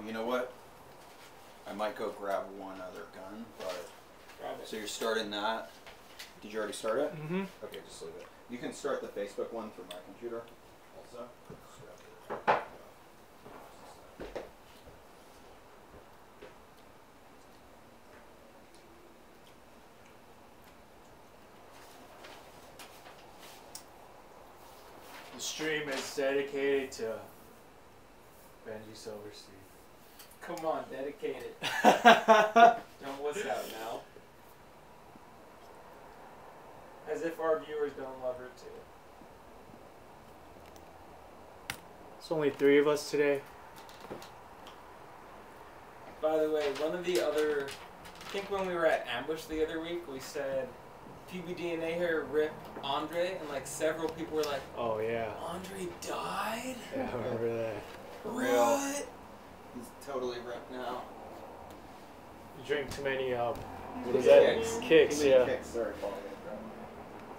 you know what? I might go grab one other gun, but... Grab it. So you're starting that. Did you already start it? Mm-hmm. Okay, just leave it. You can start the Facebook one through my computer also. The stream is dedicated to Benji Silverstein. Come on, dedicate it. Don't wuss out now. As if our viewers don't love her too. It's only 3 of us today. By the way, one of the other, I think when we were at Ambush the other week, we said PBDnA here rip Andre, and like several people were like, Oh yeah. Andre died? Yeah, I remember that. For real. What? He's totally ripped now. You drink too many what is Kicks. that? Kicks, Too many yeah. kicks. Sorry, Paul.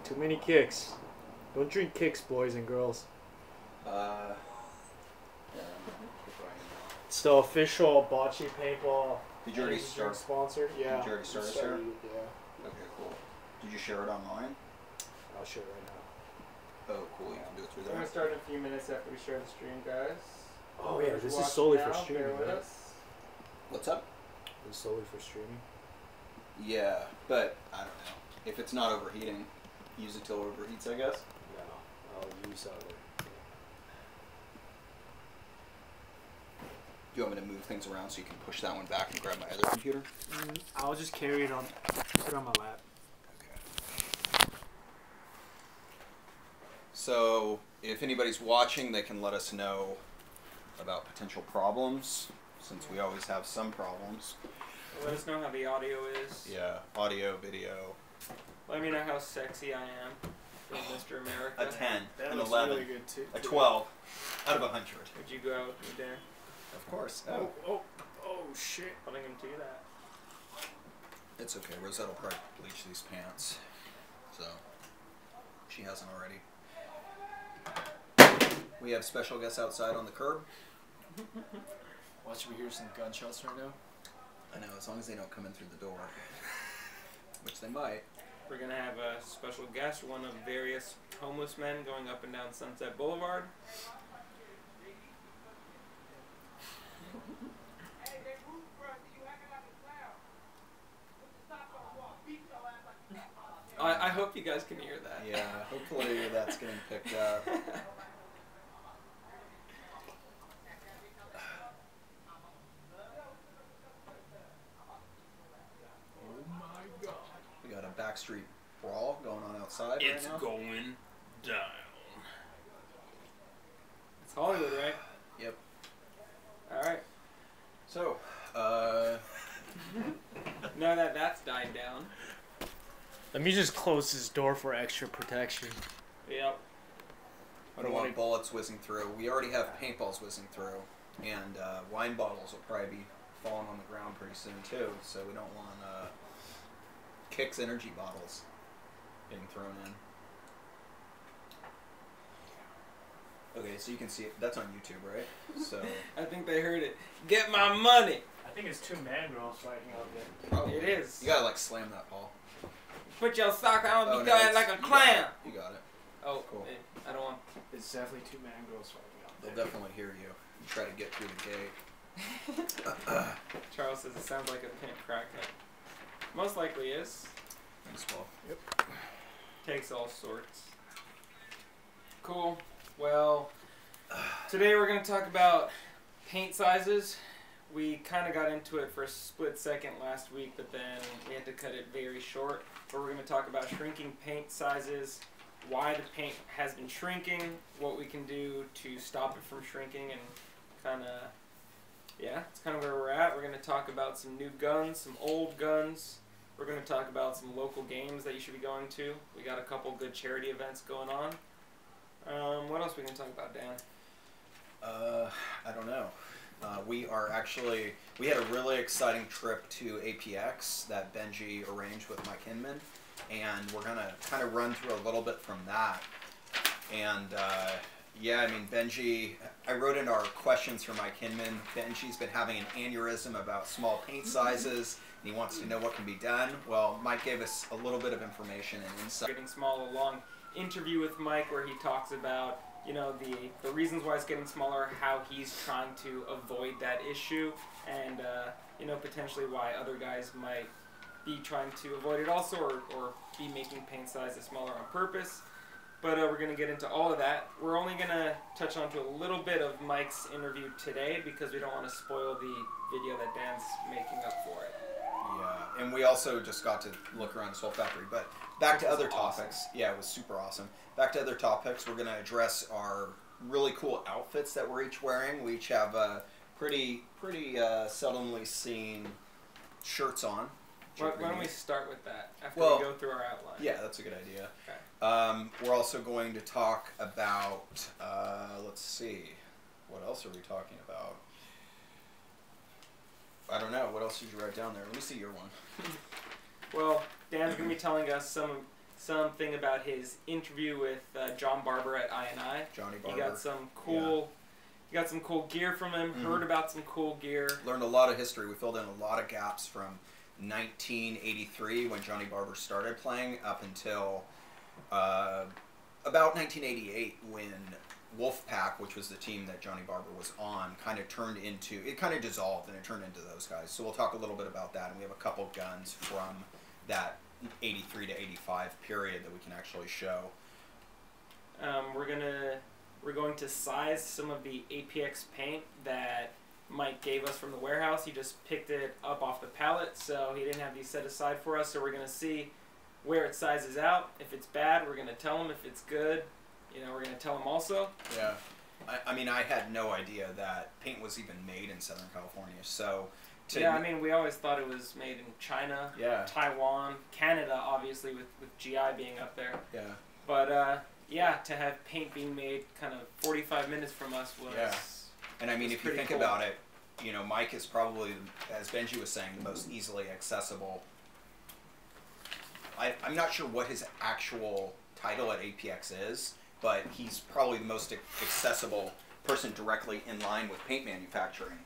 Too many kicks. Don't drink kicks, boys and girls. Yeah. It's the official BacciPaintball Did you already drink start? sponsor. Yeah. Did you already start it, sir? Yeah. Okay, cool. Did you share it online? I'll show it right now. Oh, cool. You can do it through We're there. gonna start in a few minutes after we share the stream, guys. Oh yeah, this is Watching solely now, for streaming, bear with right? us. What's up? This is solely for streaming. Yeah, but I don't know. If it's not overheating, use it till it overheats, I guess. No, I'll use other. Do you want me to move things around so you can push that one back and grab my other computer? I'll just carry it on, put it on my lap. Okay. So, if anybody's watching, they can let us know about potential problems, since we always have some problems. Let us know how the audio is. Yeah, audio, video. Let me know how sexy I am from Mr. America. A 10, That an looks 11, really good too. a 12, out of 100. Would you go out with me there? Of course. Oh shit. Letting him do that. It's okay. Rosette will probably bleach these pants. So, she hasn't already. We have special guests outside on the curb. Watch, we hear some gunshots right now. I know, as long as they don't come in through the door. Which they might. We're gonna have a special guest, one of various homeless men going up and down Sunset Boulevard. I hope you guys can hear that. Yeah, hopefully that's getting picked up. Oh my god. We got a backstreet brawl going on outside It's right now. going down. It's Hollywood, right? Yep. Alright. So, Now that that's died down. Let me just close this door for extra protection. Yep. I don't want bullets whizzing through. We already have paintballs whizzing through. And wine bottles will probably be falling on the ground pretty soon too. So we don't want Kicks energy bottles getting thrown in. Okay, so you can see it. That's on YouTube, right? So I think they heard it. Get my money! I think it's 2 man-girls fighting out there. probably. It is. You gotta like slam that, Paul. Put your sock on Oh, me no, going it's- like a you got clown! it. You got it. Oh, Cool. I don't want... It's definitely 2 man-girls fighting out They'll there. definitely hear you. You try to get through the gate. Charles says it sounds like a pimp crackhead. Most likely is. As well. Yep. Takes all sorts. Cool. Well, today we're going to talk about paint sizes. We kind of got into it for a split second last week, but then we had to cut it very short. But we're going to talk about shrinking paint sizes, why the paint has been shrinking, what we can do to stop it from shrinking, and kind of, yeah, it's kind of where we're at. We're going to talk about some new guns, some old guns. We're going to talk about some local games that you should be going to. We got a couple good charity events going on. What else we can talk about, Dan? I don't know. We had a really exciting trip to APX that Benji arranged with Mike Hinman, and we're gonna kind of run through a little bit from that. And Yeah, I mean, Benji, I wrote in our questions for Mike Hinman. Benji's been having an aneurysm about small paint sizes, and he wants to know what can be done. Well, Mike gave us a little bit of information and insight. Getting Small, a long interview with Mike where he talks about, you know, the reasons why it's getting smaller, how he's trying to avoid that issue, and, you know, potentially why other guys might be trying to avoid it also, or be making paint sizes smaller on purpose. But we're going to get into all of that. We're only going to touch on to a little bit of Mike's interview today because we don't want to spoil the video that Dan's making up for it. Yeah, and we also just got to look around the whole factory. But back to other topics. Yeah, it was super awesome. Back to other topics. We're going to address our really cool outfits that we're each wearing. We each have pretty seldomly seen shirts on. Why don't we start with that after we go through our outline? Yeah, that's a good idea. Okay. We're also going to talk about, let's see, what else are we talking about? I don't know. What else did you write down there? Let me see your one. Well, Dan's going to be telling us something about his interview with John Barber at INI. Johnny Barber. He got some cool... You got some cool gear from him, heard about some cool gear. Learned a lot of history. We filled in a lot of gaps from 1983 when Johnny Barber started playing up until about 1988 when Wolfpack, which was the team that Johnny Barber was on, kind of turned into, it kind of dissolved and it turned into those guys. So we'll talk a little bit about that, and we have a couple guns from that 83 to 85 period that we can actually show. We're going to size some of the APX paint that Mike gave us from the warehouse. He just picked it up off the pallet, so he didn't have these set aside for us. So we're going to see where it sizes out. If it's bad, we're going to tell him. If it's good, you know, we're going to tell him also. Yeah. I mean, I had no idea that paint was even made in Southern California. So, yeah, I mean, we always thought it was made in China, Taiwan, Canada, obviously, with GI being up there. Yeah. But, yeah, to have paint being made kind of 45 minutes from us was... Yeah. And I mean, if you think about it, you know, Mike is probably, as Benji was saying, the most easily accessible. I'm not sure what his actual title at APX is, but he's probably the most accessible person directly in line with paint manufacturing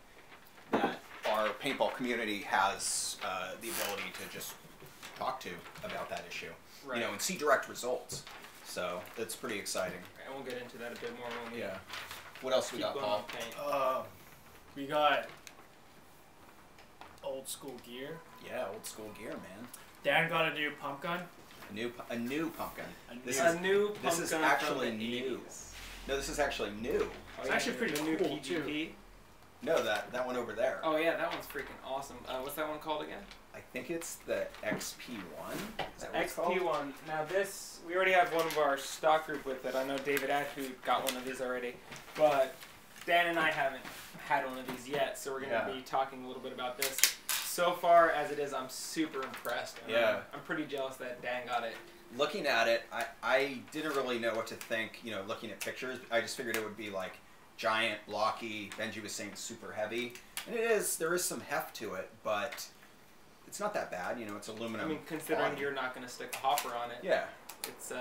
that our paintball community has the ability to just talk to about that issue, right. You know, and see direct results. So that's pretty exciting. And we'll get into that a bit more when we What else we got, Paul? We got old school gear. Yeah, old school gear, man. Dan got a new pump gun. A new pumpkin. This is actually new. No, this is actually new. It's actually pretty cool, new PGP. No, that one over there. Oh yeah, that one's freaking awesome. What's that one called again? I think it's the XP1. Is that what it's XP1. called? Now this, we already have one of our stock group with it. I know David Atwood got one of these already, but Dan and I haven't had one of these yet, so we're going to be talking a little bit about this. So far as it is, I'm super impressed. And I'm pretty jealous that Dan got it. Looking at it, I didn't really know what to think, you know, looking at pictures. I just figured it would be like giant, blocky. Benji was saying super heavy. And it is, there is some heft to it, but it's not that bad. You know, it's aluminum. I mean, considering you're not going to stick a hopper on it. Yeah. It's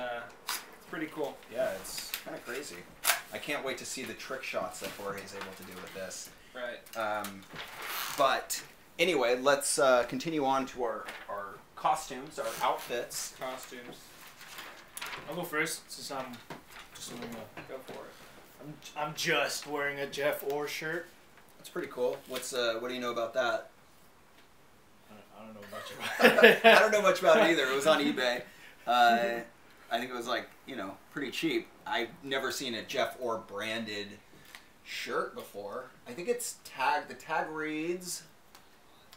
pretty cool. Yeah, it's kind of crazy. I can't wait to see the trick shots that Jorge is able to do with this. Right. But anyway, let's continue on to our costumes, our outfits. Costumes. I'll go first since I'm just wearing Go for it. I'm just wearing a Jeff Orr shirt. That's pretty cool. What do you know about that? I don't know much about it. I don't know much about it either. It was on eBay. I think it was like, you know, pretty cheap. I've never seen a Jeff Orr branded shirt before. I think it's tagged. The tag reads...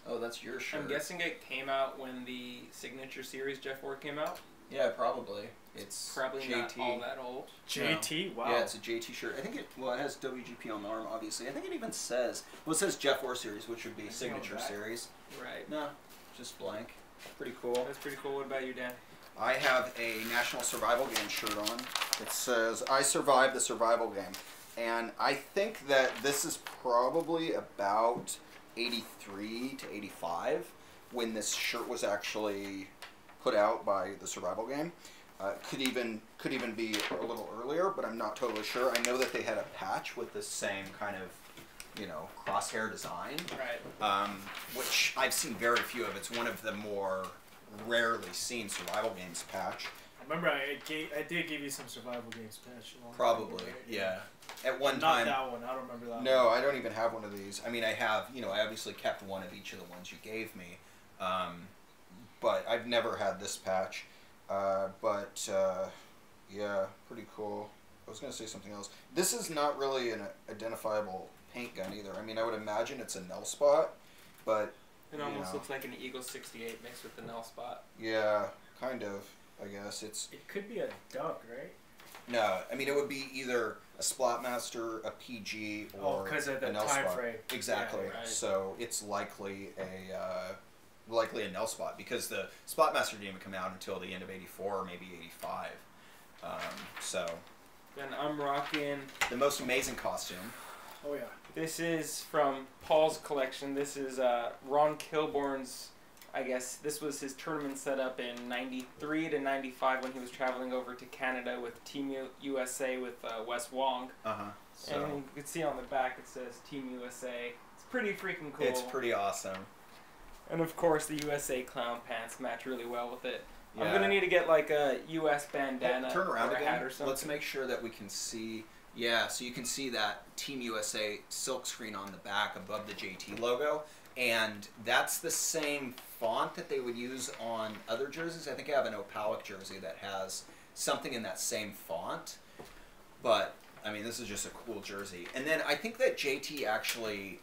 Oh, that's your shirt. I'm guessing it came out when the Signature Series Jeff Orr came out. Yeah, probably. It's probably JT. Not all that old. JT? Wow. Yeah, it's a JT shirt. I think it has WGP on the arm, obviously. I think it even says... Well, it says Jeff Orr Series, which would be Signature Series. Right. No, just blank. Pretty cool. That's pretty cool. What about you, Dan? I have a National Survival Game shirt on. It says, I survived the survival game. And I think that this is probably about 83 to 85 when this shirt was actually put out by the survival game. Could even be a little earlier, but I'm not totally sure. I know that they had a patch with the same kind of, crosshair design. Right. Which I've seen very few of. It's one of the more rarely seen survival games patch. I remember I did give you some survival games patch. Probably, right? yeah. At one Not time. that one. I don't remember that one. No, I don't even have one of these. I mean, I have, I obviously kept one of each of the ones you gave me. But I've never had this patch. Yeah, pretty cool. I was going to say something else. This is not really an identifiable paint gun either. I mean, I would imagine it's a null spot, but... It almost looks like an Eagle 68 mixed with the null spot. Yeah, kind of, I guess. It could be a duck, right? No, I mean, it would be either a Splatmaster, a PG, or because of the a null time spot. frame. Exactly. Yeah, right. So it's likely a null spot, because the Splatmaster didn't even come out until the end of '84 or maybe '85. So. Then I'm rocking. The most amazing costume. Oh yeah. This is from Paul's collection. This is Ron Kilborn's. I guess this was his tournament setup in '93 to '95 when he was traveling over to Canada with Team USA with Wes Wong. So. And you can see on the back it says Team USA. It's pretty freaking cool. It's pretty awesome. And of course the USA clown pants match really well with it. Yeah. I'm gonna need to get like a US bandana Turn around or a again. hat or something. Let's make sure that we can see. Yeah, so you can see that Team USA silk screen on the back above the JT logo. And that's the same font that they would use on other jerseys. I think I have an Opalic jersey that has something in that same font. But, I mean, this is just a cool jersey. And then I think that JT actually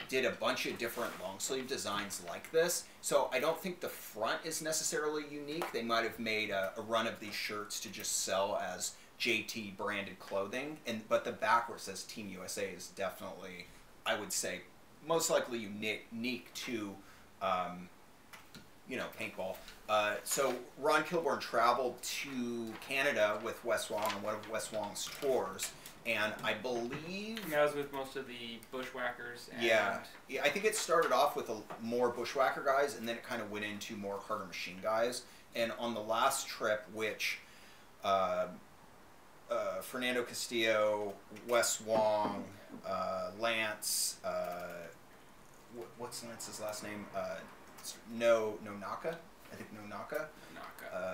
did a bunch of different long sleeve designs like this. So I don't think the front is necessarily unique. They might have made a run of these shirts to just sell as JT branded clothing. But the back where it says Team USA is definitely, I would say, most likely unique to, paintball. So Ron Kilborn traveled to Canada with Wes Wong on one of Wes Wong's tours, and I believe that was with most of the bushwhackers. And yeah, I think it started off with more bushwhacker guys, and then it kind of went into more harder machine guys. And on the last trip, which Fernando Castillo, Wes Wong, Lance. What's Lance's last name? Nonaka? I think Nonaka.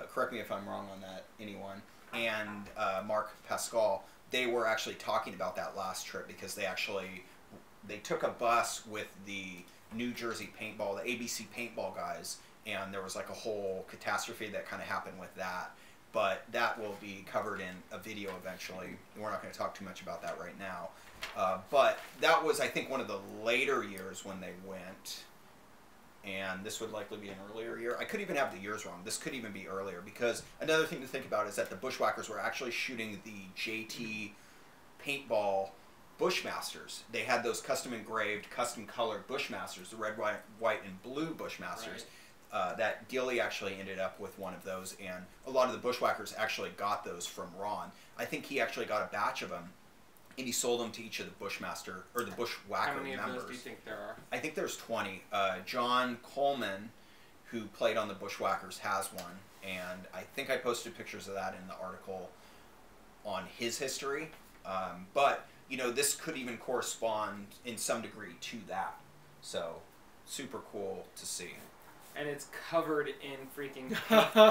Correct me if I'm wrong on that, anyone. And Mark Pascal, they were actually talking about that last trip because they took a bus with the New Jersey paintball, the ABC paintball guys, and there was like a whole catastrophe that kind of happened with that. But that will be covered in a video eventually. We're not going to talk too much about that right now. But that was, I think, one of the later years when they went. And this would likely be an earlier year. I could even have the years wrong. This could even be earlier. Because another thing to think about is that the Bushwhackers were actually shooting the JT paintball Bushmasters. They had those custom engraved, custom colored Bushmasters, the red, white, and blue Bushmasters. Right. That Gilly actually ended up with one of those, and a lot of the Bushwhackers actually got those from Ron. I think he actually got a batch of them, and he sold them to each of the Bushmaster or the Bushwhacker members. How many of those do you think there are? I think there's 20. John Coleman, who played on the Bushwhackers, has one, and I think I posted pictures of that in the article on his history. But this could even correspond in some degree to that. So, super cool to see. And it's covered in freaking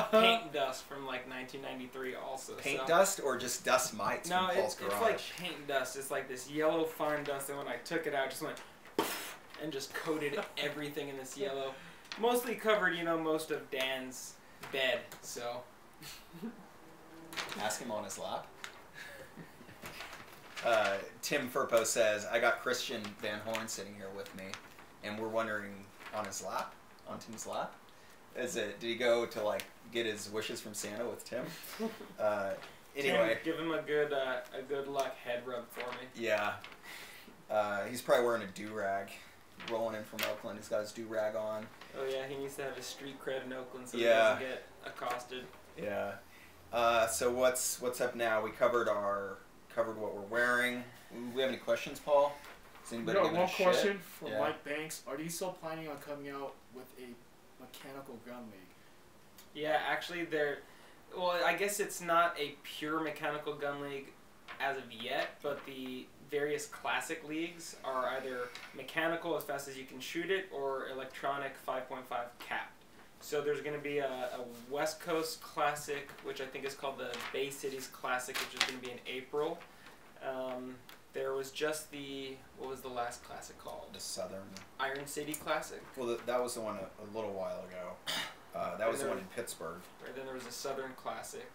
paint dust from like 1993 also. Paint dust or just dust mites from Paul's garage? It's like paint dust. It's like this yellow fine dust, and when I took it out, it just went and just coated everything in this yellow. Mostly covered, most of Dan's bed, so. Ask him on his lap. Tim Furpo says, I got Christian Van Horn sitting here with me, and we're wondering on his lap? On Tim's lap? Did he go to get his wishes from Santa with Tim? Anyway, Tim, give him a good luck head rub for me. Yeah, he's probably wearing a do-rag, rolling in from Oakland. He's got his do-rag on. Oh yeah, he needs to have his street cred in Oakland so he doesn't get accosted. Yeah. So what's up now? We covered what we're wearing. Do we have any questions, Paul? One question from Mike Banks. Are you still planning on coming out with a mechanical gun league? Yeah, actually, Well, I guess it's not a pure mechanical gun league as of yet, but the various classic leagues are either mechanical as fast as you can shoot it or electronic 5.5 capped. So there's going to be a West Coast Classic, which I think is called the Bay Cities Classic, which is going to be in April. There was just what was the last classic called? The Southern Iron City Classic. Well, that was the one a little while ago. That was the one in Pittsburgh. Right, then there was a Southern Classic.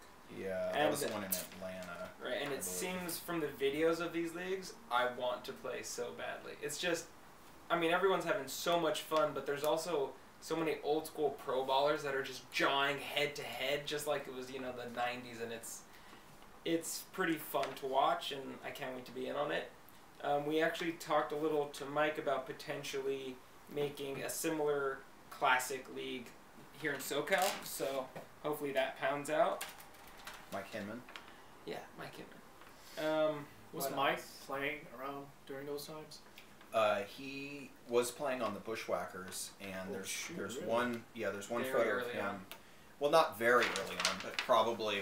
Yeah, that was the one in Atlanta. Right, and it seems from the videos of these leagues, I want to play so badly. It's just, I mean, everyone's having so much fun, but there's also so many old school pro ballers that are just jawing head to head, just like it was, the 90s, and it's pretty fun to watch, and I can't wait to be in on it. We actually talked a little to Mike about potentially making a similar classic league here in SoCal, so hopefully that pounds out. Mike Hinman. Yeah, Mike Hinman. Was Mike playing around during those times? He was playing on the Bushwhackers, and there's really? one Very photo of him. on. Well, not very early on, but probably.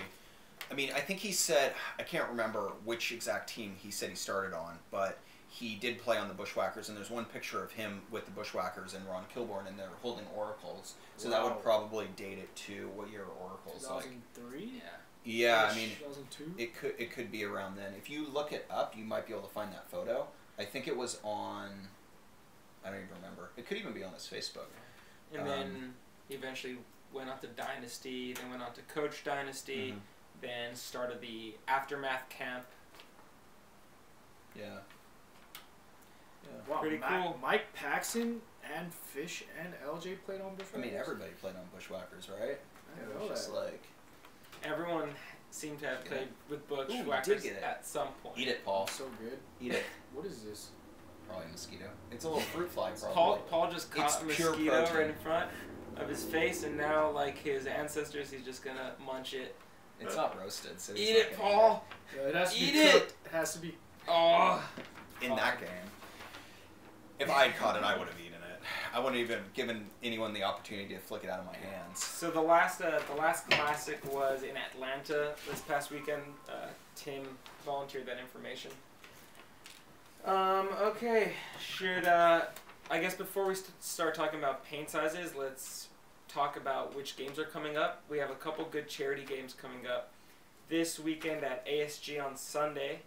I mean, I think he said, I can't remember which exact team he said he started on, but he did play on the Bushwhackers, and there's one picture of him with the Bushwhackers and Ron Kilborn, and they're holding oracles. So that would probably date it to what year are oracles 2003? like? Yeah, I mean, 2002? it could be around then. If you look it up, you might be able to find that photo. I think it was on, I don't even remember. It could even be on his Facebook. And then he eventually went on to Dynasty, then went on to Coach Dynasty, then started the Aftermath Camp. Yeah. Wow, Pretty cool. Mike Paxson and Fish and LJ played on Bushwhackers? I mean, everybody played on Bushwhackers, right? I know Just that. like, everyone seemed to have played with did Bushwhackers get it. at some point. eat it, Paul. So good. Eat it. What is this? Probably a mosquito. It's a little fruit fly, probably. Paul just caught It's a pure mosquito protein. right in front of his face, and now, like his ancestors, he's just gonna munch it. It's not roasted, so Eat it, Paul! Yeah, it has to Eat be it! cooked. It has to be. Oh! In that game. If I had caught it, I would have eaten it. I wouldn't even given anyone the opportunity to flick it out of my hands. So the last classic was in Atlanta this past weekend. Tim volunteered that information. Okay, should I guess before we start talking about paint sizes, let's talk about which games are coming up. We have a couple good charity games coming up this weekend at ASG on Sunday.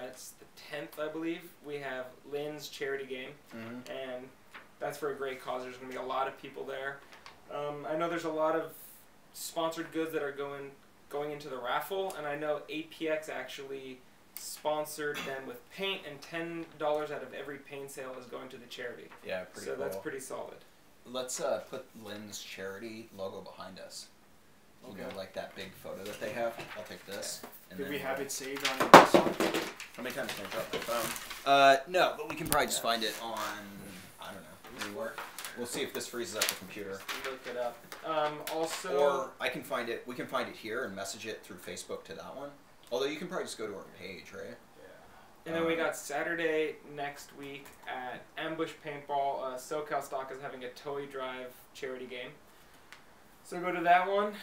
It's the 10th, I believe. We have Lynn's charity game, and that's for a great cause. There's going to be a lot of people there. I know there's a lot of sponsored goods that are going into the raffle, and I know APX actually sponsored them with paint, and $10 out of every paint sale is going to the charity. Yeah, pretty cool. So that's pretty solid. Let's put Lynn's charity logo behind us. You know, like that big photo that they have. I'll take this. And Did then we have it saved on this one? How many times can I drop my phone? No, but we can probably just find it on, I don't know, anywhere. We'll see if this freezes up the computer. Look it up. Also, Or I can find it. We can find it here and message it through Facebook to that one. Although you can probably just go to our page, right? and then we got Saturday next week at Ambush Paintball. SoCal Stock is having a toy drive charity game. So go to that one.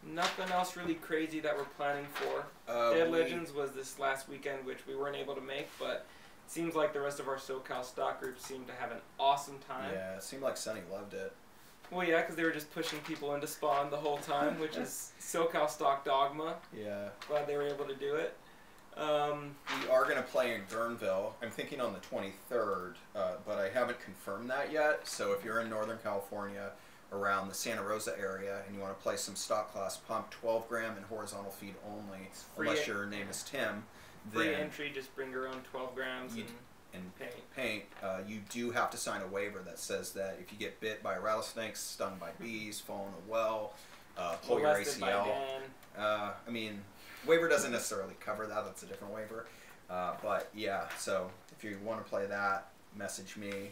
Nothing else really crazy that we're planning for. Dead Legends was this last weekend, which we weren't able to make, but it seems like the rest of our SoCal Stock group seemed to have an awesome time. Yeah, it seemed like Sunny loved it. Well, yeah, because they were just pushing people into spawn the whole time, which is SoCal Stock dogma. Yeah. Glad they were able to do it. We are going to play in Guerneville. I'm thinking on the 23rd, but I haven't confirmed that yet. So if you're in Northern California, around the Santa Rosa area, and you want to play some stock class pump, 12 gram and horizontal feed only, unless your name is Tim, free then entry, just bring your own 12 grams and paint. you do have to sign a waiver that says that if you get bit by rattlesnakes, stung by bees, fall in a well, pull your Molested by ACL. Dan. I mean, waiver doesn't necessarily cover that. That's a different waiver. But yeah, so if you want to play that, message me.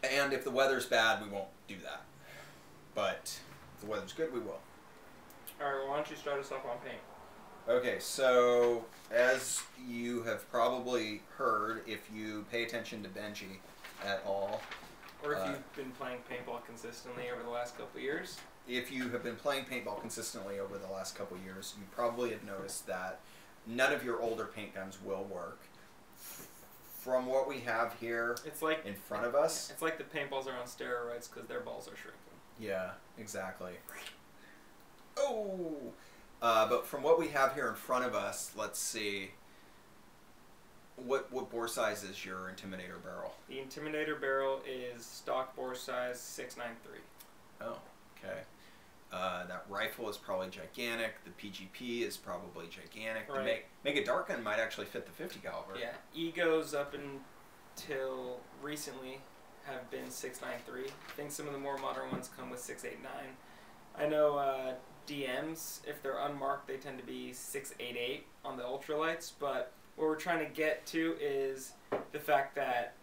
And if the weather's bad, we won't do that. But if the weather's good, we will. Alright, well, why don't you start us off on paint? Okay, so as you have probably heard, if you pay attention to Benji at all, Or if you've been playing paintball consistently over the last couple of years. If you have been playing paintball consistently over the last couple of years, you probably have noticed that none of your older paint guns will work. From what we have here in front of us... It's like the paintballs are on steroids because their balls are shrinking. Yeah, exactly. Oh! But from what we have here in front of us, let's see. What bore size is your Intimidator barrel? The Intimidator barrel is stock bore size 693. Oh, okay. That rifle is probably gigantic. The PGP is probably gigantic. Right. The Make a Dark Gun might actually fit the 50 caliber. Yeah, Egos up until recently have been 693. I think some of the more modern ones come with 689. I know DMs, if they're unmarked, they tend to be 688 on the ultralights, but what we're trying to get to is the fact that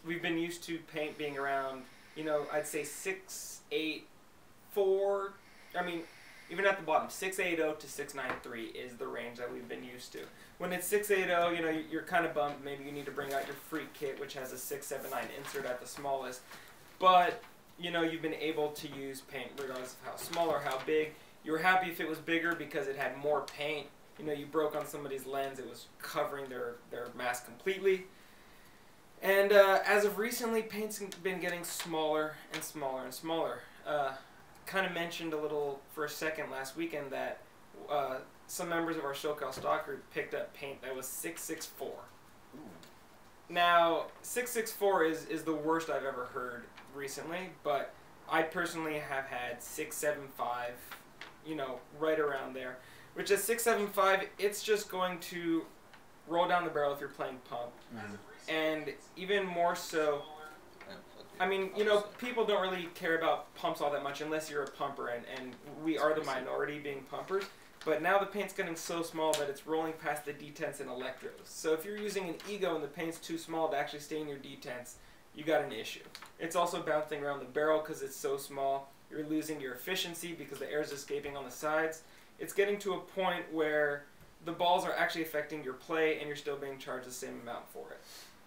we've been used to paint being around, you know, I'd say 684. I mean, even at the bottom, 680 to 693 is the range that we've been used to. When it's 680, you know, you're kind of bummed. Maybe you need to bring out your Freak kit, which has a 679 insert at the smallest. But, you know, you've been able to use paint regardless of how small or how big. You were happy if it was bigger because it had more paint. You know, you broke on somebody's lens, it was covering their mask completely. And as of recently, paint's been getting smaller and smaller and smaller. Kind of mentioned a little for a second last weekend that some members of our SoCal stock group picked up paint that was 664. Ooh. Now, 664 is the worst I've ever heard recently, but I personally have had 675, you know, right around there. Which at 675, it's just going to roll down the barrel if you're playing pump. Mm-hmm. And even more so, I mean, you know, people don't really care about pumps all that much unless you're a pumper, and we are the minority being pumpers. But now the paint's getting so small that it's rolling past the detents and electrodes. So if you're using an Ego and the paint's too small to actually stay in your detents, you got an issue. It's also bouncing around the barrel because it's so small. You're losing your efficiency because the air's escaping on the sides. It's getting to a point where the balls are actually affecting your play and you're still being charged the same amount for it.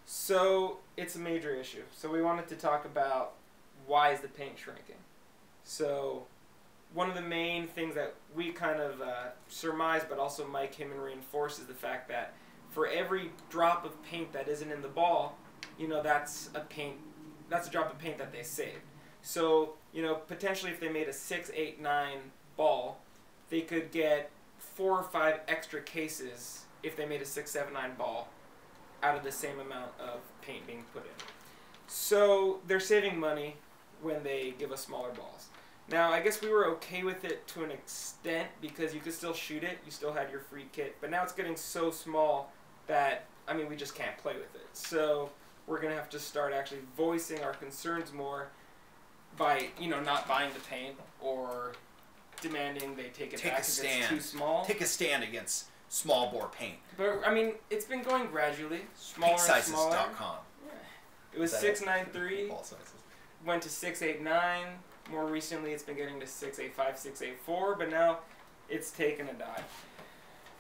So it's a major issue. So we wanted to talk about why is the paint shrinking. So one of the main things that we kind of surmise, but also Mike Him and reinforce, is the fact that for every drop of paint that isn't in the ball, you know, that's a drop of paint that they saved. So, you know, potentially if they made a 689 ball, they could get 4 or 5 extra cases if they made a 679 ball out of the same amount of paint being put in. So they're saving money when they give us smaller balls. Now, I guess we were okay with it to an extent because you could still shoot it. You still had your free kit. But now it's getting so small that, I mean, we just can't play with it. So we're going to have to start actually voicing our concerns more by, you know, not buying the paint or demanding they take it back because it's too small. Take a stand against small bore paint. But, I mean, it's been going gradually. Smaller and smaller. PaintSizes.com. Yeah. It was 693. Ball sizes. Went to 689. More recently, it's been getting to 685, 684. But now, it's taken a dive.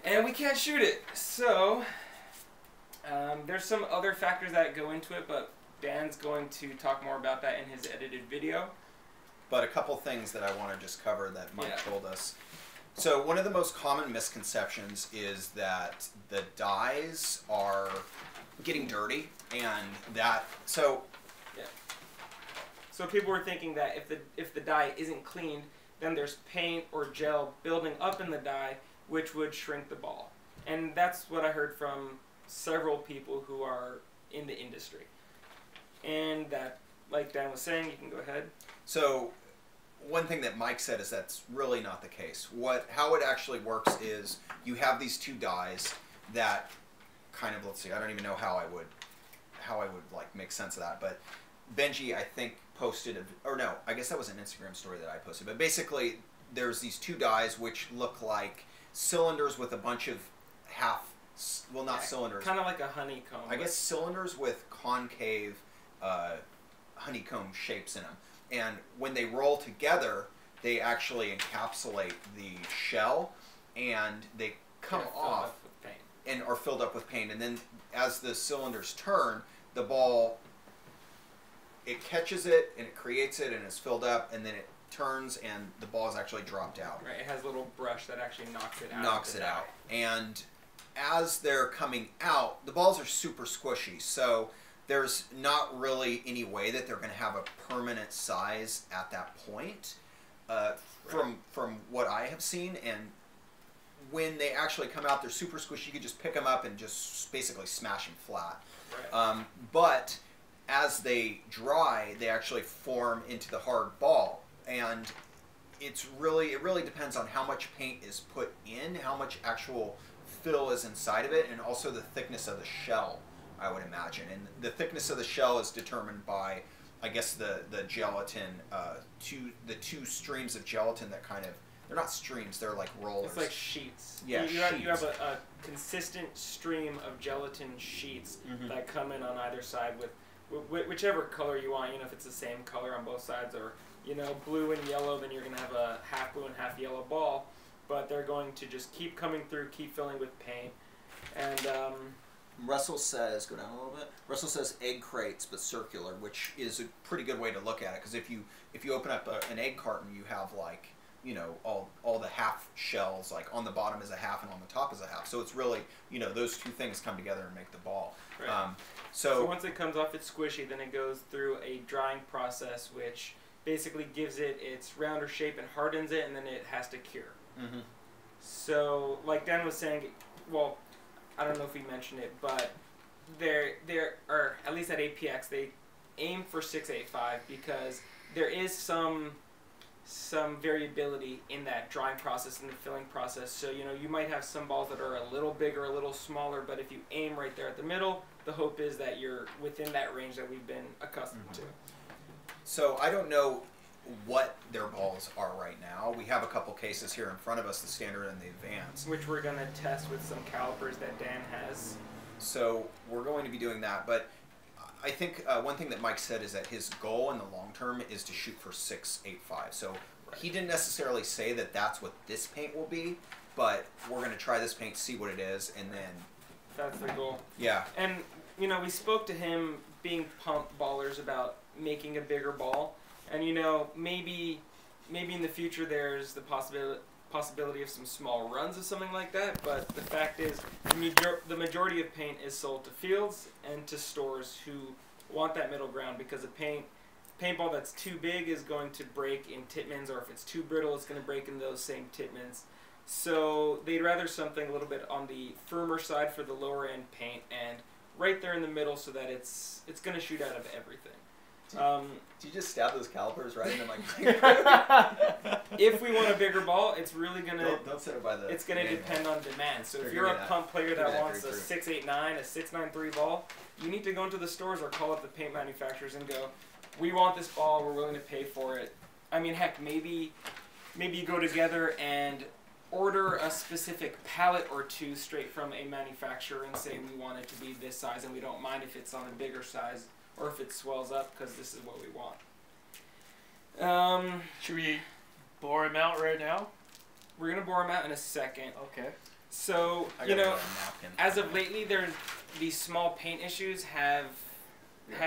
And we can't shoot it. So, there's some other factors that go into it, but Dan's going to talk more about that in his edited video. But a couple things that I want to just cover that Mike told us. So one of the most common misconceptions is that the dyes are getting dirty, and that so people were thinking that if the dye isn't cleaned, then there's paint or gel building up in the dye, which would shrink the ball. And that's what I heard from several people who are in the industry. And that, like Dan was saying, you can go ahead. So one thing that Mike said is that's really not the case. How it actually works is you have these two dyes that kind of, let's see, I don't even know how I would like make sense of that, but Benji, I think, posted, or no, I guess that was an Instagram story that I posted, but basically there's these two dyes which look like cylinders with a bunch of cylinders. Kind of like a honeycomb. I guess cylinders with concave honeycomb shapes in them. And when they roll together, they actually encapsulate the shell, and they come off and are filled up with paint. And then as the cylinders turn, the ball it catches it and it creates it and it's filled up, and then it turns and the ball is actually dropped out. Right, it has a little brush that actually knocks it out. Knocks it out. And as they're coming out, the balls are super squishy, so there's not really any way that they're going to have a permanent size at that point, from what I have seen. And when they actually come out, they're super squishy. You could just pick them up and just basically smash them flat. Right. But as they dry, they actually form into the hard ball. And it really depends on how much paint is put in, how much actual fill is inside of it, and also the thickness of the shell, I would imagine. And the thickness of the shell is determined by, I guess, the gelatin, the two streams of gelatin that kind of, they're not streams, they're like rollers. It's like sheets. Yeah, you have a consistent stream of gelatin sheets that come in on either side with whichever color you want. You know, if it's the same color on both sides, or blue and yellow, then you're going to have a half blue and half yellow ball. But they're going to just keep coming through, keep filling with paint. And Russell says, go down a little bit. Russell says egg crates, but circular, which is a pretty good way to look at it. Because if you open up an egg carton, you have like, all the half shells, like on the bottom is a half and on the top is a half. So it's really, those two things come together and make the ball. Right. So once it comes off, it's squishy. Then it goes through a drying process, which basically gives it its rounder shape and hardens it, and then it has to cure. So, like Dan was saying, well, I don't know if we mentioned it, but there are, at least at APX, they aim for 685 because there is some variability in that drying process and the filling process. So, you might have some balls that are a little bigger, a little smaller, but if you aim right there at the middle, the hope is that you're within that range that we've been accustomed to. So, I don't know what their balls are right now. We have a couple cases here in front of us, the standard and the advanced, which we're going to test with some calipers that Dan has. So we're going to be doing that, but I think one thing that Mike said is that his goal in the long term is to shoot for 685. So he didn't necessarily say that that's what this paint will be, but we're going to try this paint, see what it is, and then that's the goal. Yeah. And we spoke to him, being pump ballers, about making a bigger ball. And maybe in the future there's the possibility of some small runs of something like that. But the fact is, the majority of paint is sold to fields and to stores who want that middle ground, because a paintball that's too big is going to break in Titmans, or if it's too brittle, it's going to break in those same Titmans. So they'd rather something a little bit on the firmer side for the lower end paint, and right there in the middle, so that it's going to shoot out of everything. Do you just stab those calipers right into my If we want a bigger ball, it's really gonna. Don't set it by the. It's gonna depend on demand. So if you're a pump player that wants a 689, a 693 ball, you need to go into the stores or call up the paint manufacturers and go, "We want this ball. We're willing to pay for it." I mean, heck, maybe you go together and order a specific pallet or two straight from a manufacturer and say, "We want it to be this size, and we don't mind if it's on a bigger size." Or if it swells up, because this is what we want. Should we bore him out right now? We're going to bore him out in a second. Okay. So, as of lately, these small paint issues have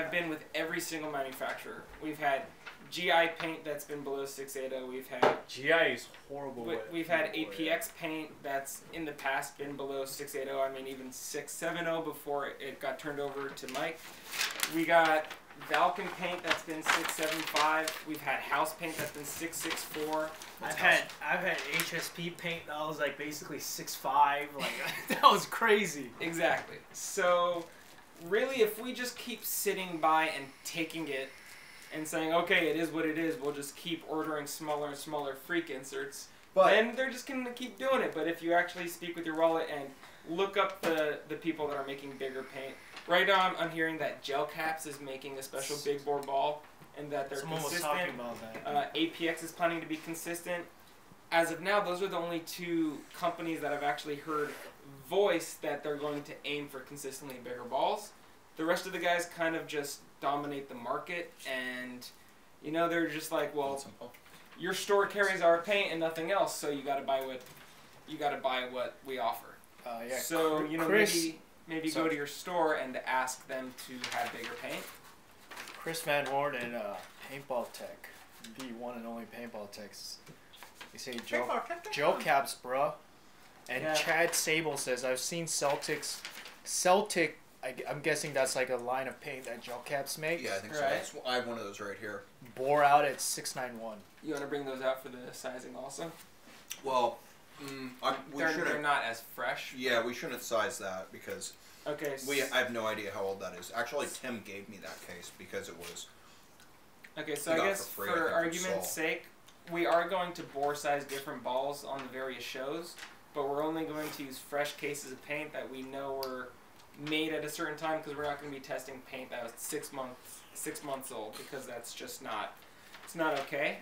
been with every single manufacturer. We've had GI paint that's been below 680. We've had GI is horrible. We've had APX paint that's in the past been below 680. I mean, even 670 before it got turned over to Mike. We got Valken paint that's been 675. We've had house paint that's been 664. I've had HSP paint that was like basically 6.5. Like that was crazy. Exactly. So really, if we just keep sitting by and taking it and saying, okay, it is what it is, we'll just keep ordering smaller and smaller freak inserts, then they're just going to keep doing it. But if you actually speak with your wallet and look up the people that are making bigger paint, right now I'm hearing that Gel Caps is making a special big bore ball, and that they're consistent. Was talking about that. APX is planning to be consistent. As of now, those are the only two companies that I've actually heard voice that they're going to aim for consistently bigger balls. The rest of the guys kind of just dominate the market, and they're just like, well, your store carries our paint and nothing else, so you got to buy what we offer. Yeah. So maybe go to your store and ask them to have bigger paint. Chris Van Horn and Paintball Tech, the one and only Paintball Techs. They say Joe Caps, bruh. And Yeah. Chad Sable says, I've seen Celtic, I'm guessing that's like a line of paint that Joe Caps makes. Yeah, I think Right. so. I have one of those right here. Bore out at 691. You want to bring those out for the sizing also? Well, They're not as fresh. Yeah, we shouldn't size that because Okay. I have no idea how old that is. Actually, Tim gave me that case because it was. Okay, so we I got it guess for free, I think, for from argument's Saul. sake, we are going to bore size different balls on the various shows, but we're only going to use fresh cases of paint that we know were made at a certain time because we're not going to be testing paint that was 6 months old because that's just not. It's not okay.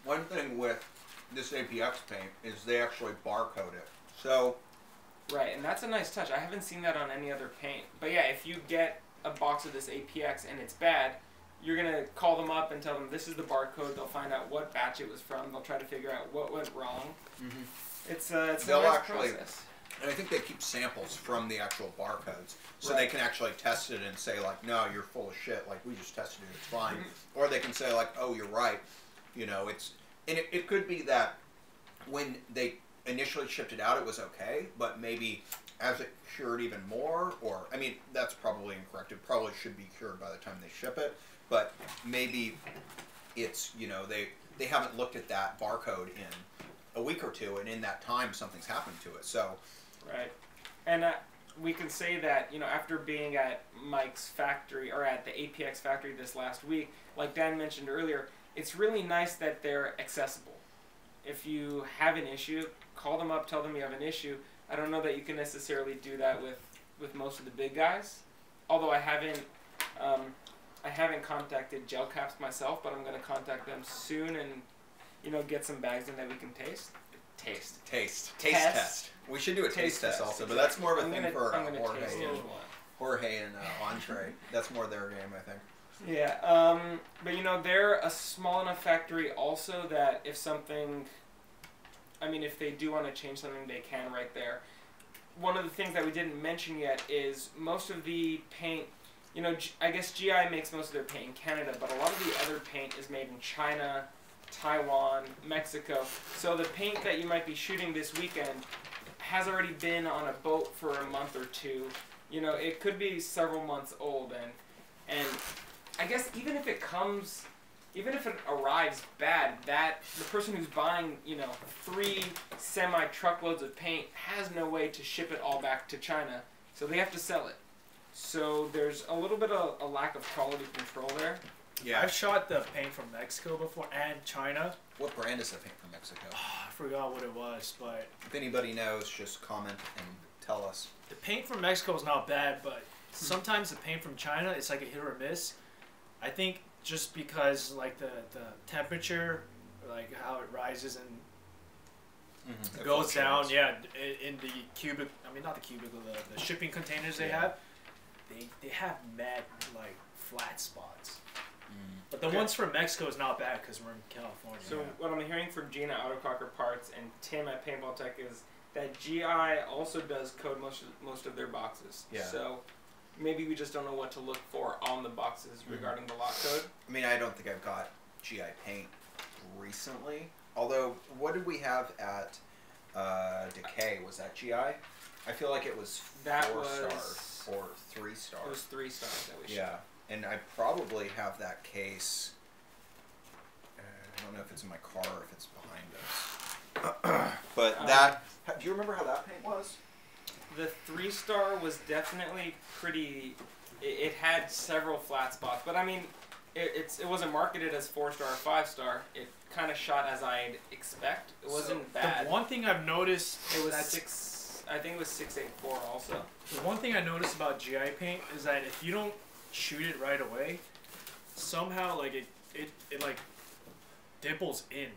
One thing with this APX paint is they actually barcode it. So. Right, and that's a nice touch. I haven't seen that on any other paint. But yeah, if you get a box of this APX and it's bad, you're going to call them up and tell them this is the barcode. They'll find out what batch it was from. They'll try to figure out what went wrong. Mm-hmm. It's a nice process. And I think they keep samples from the actual barcodes. So they can actually test it and say, like, no, you're full of shit. Like, we just tested it. It's fine. Or they can say, like, oh, you're right. You know, it's... And it could be that when they initially shipped it out, it was okay. But maybe as it cured even more, or... I mean, that's probably incorrect. It probably should be cured by the time they ship it. But maybe it's, you know, they haven't looked at that barcode in a week or two, and in that time, something's happened to it. So... Right. And we can say that, you know, after being at Mike's factory, or at the APX factory this last week, like Dan mentioned earlier, it's really nice that they're accessible. If you have an issue, call them up, tell them you have an issue. I don't know that you can necessarily do that with most of the big guys. Although I haven't contacted Gel Caps myself, but I'm going to contact them soon and, you know, get some bags in that we can taste. Taste test. We should do a taste test also, but that's more of a thing for Jorge and Entree. That's more their game, I think. Yeah, but you know, they're a small enough factory also that if something, I mean, if they do want to change something, they can right there. One of the things that we didn't mention yet is most of the paint, you know, I guess GI makes most of their paint in Canada, but a lot of the other paint is made in China, Taiwan, Mexico. So the paint that you might be shooting this weekend has already been on a boat for a month or two. You know, it could be several months old, and I guess even if it arrives bad, that the person who's buying, you know, 3 semi-truckloads of paint has no way to ship it all back to China, so they have to sell it. So there's a little bit of a lack of quality control there. Yeah, I've shot the paint from Mexico before and China. What brand is the paint from Mexico? I forgot what it was, but if anybody knows, just comment and tell us. The paint from Mexico is not bad, but sometimes the paint from China, it's like a hit or miss. I think just because like the temperature, like how it rises and goes down, yeah, in the cubic. I mean, not the cubicle, the shipping containers they have have mad like flat spots. But the ones from Mexico is not bad because we're in California. So what I'm hearing from Gina Autococker Parts and Tim at Paintball Tech is that GI also does code most of their boxes. Yeah. So maybe we just don't know what to look for on the boxes regarding the lot code. I mean, I don't think I've got GI paint recently. Although, what did we have at Decay? Was that GI? I feel like it was 4 stars or 3 stars. It was 3 stars that we shot. Yeah. And I probably have that case. I don't know if it's in my car or if it's behind us. But that. Do you remember how that paint was? The 3-star was definitely pretty. It had several flat spots, but I mean, it wasn't marketed as 4-star or 5-star. It kind of shot as I'd expect. It wasn't bad. The one thing I've noticed, it was 6. I think it was 684 also. The one thing I noticed about GI paint is that if you don't shoot it right away, somehow like it like dimples in.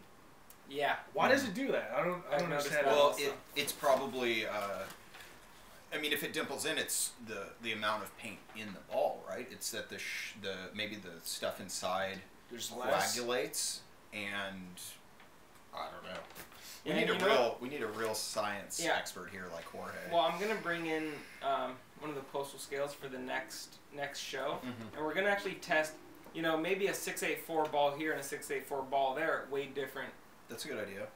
Yeah. Why does it do that? I don't understand. Well, it's probably. I mean, if it dimples in, it's the amount of paint in the ball, right? It's that maybe the stuff inside there's coagulates, and I don't know. Yeah, We need a real science expert here like Jorge. Well, I'm gonna bring in one of the postal scales for the next show, and we're gonna actually test. You know, maybe a 684 ball here and a 684 ball there weigh different. That's a good idea.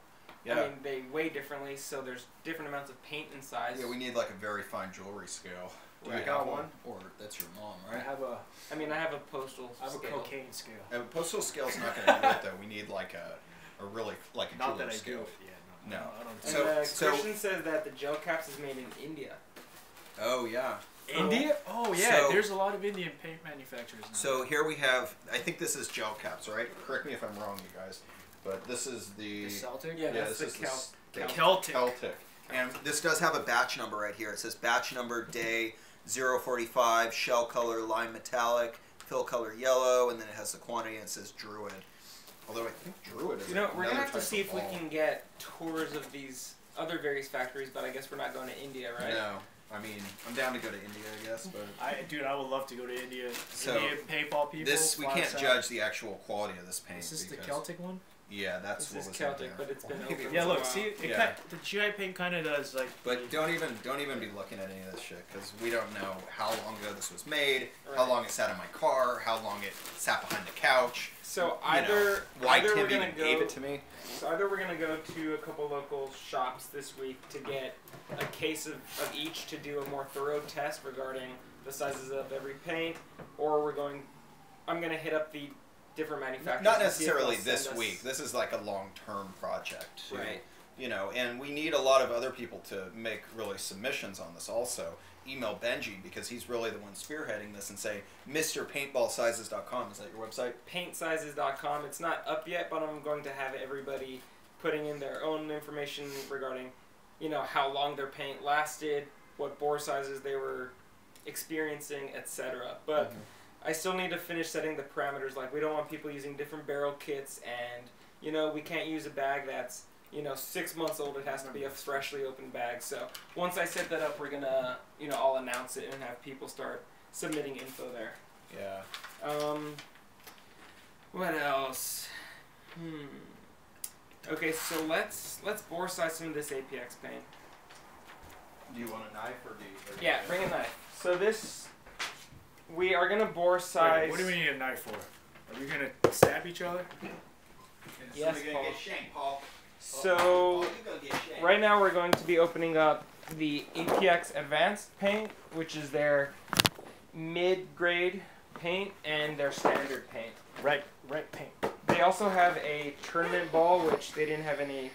Yeah. I mean, they weigh differently, so there's different amounts of paint and size. Yeah, we need like a very fine jewelry scale. Do you got one? Or that's your mom, right? I have a postal scale. I have a cocaine scale. A postal scale's not going to do it though. We need like a really like a Not jeweler that I scale. do. Yeah, no. I don't. And Christian says that the gel caps is made in India. Oh yeah. India? Oh yeah, So- there's a lot of Indian paint manufacturers now. So here we have. I think this is gel caps, right? Correct me if I'm wrong, you guys. But this is the Celtic? Yeah, Yeah, that's this the is the Celtic. Celtic. And this does have a batch number right here. It says batch number day 045, shell color lime metallic, fill color yellow, and then it has the quantity and it says Druid. Although I think Druid is we're gonna another have to type see of if we ball. can get tours of these other various factories, but I guess we're not going to India, right? No. I mean, I'm down to go to India, I guess, but I would love to go to India. So, Indian paintball people. this we fly can't us out. judge the actual quality of this paint. Is this the because- Celtic one? Yeah, that's This what is was Celtic, in there. but it's been Maybe open Yeah, for a look, while. see, it Yeah. the GI paint kind of does like. But don't even be looking at any of this shit because we don't know how long ago this was made, how Right. long it sat in my car, how long it sat behind the couch. So you know, why either Tim we're gonna even go. gave it to me. So either we're gonna go to a couple local shops this week to get a case of each to do a more thorough test regarding the sizes of every paint, or I'm gonna hit up the different manufacturers. Not and see if they'll necessarily send this us- week. This is like a long-term project. Too. Right. You know, and we need a lot of other people to make really submissions on this also. Email Benji because he's really the one spearheading this and say, MrPaintballSizes.com. Is that your website? Paintsizes.com. It's not up yet, but I'm going to have everybody putting in their own information regarding, you know, how long their paint lasted, what bore sizes they were experiencing, etc. But I still need to finish setting the parameters. Like, we don't want people using different barrel kits, and, you know, we can't use a bag that's, you know, 6 months old. It has to be a freshly opened bag. So once I set that up, we're gonna, you know, I'll announce it and have people start submitting info there. Yeah. What else? Okay, so let's bore size some of this APX paint. Do you want a knife or do you? Yeah, bring a knife. So this, we are gonna bore size. Wait, what do we need a knife for? Are we gonna stab each other? Yes, Somebody Paul. gonna get shanked, Paul. So Paul, you gonna get shanked. right now we're going to be opening up the APX Advanced paint, which is their mid-grade paint and their standard paint. Red paint. They also have a tournament ball, which they didn't have any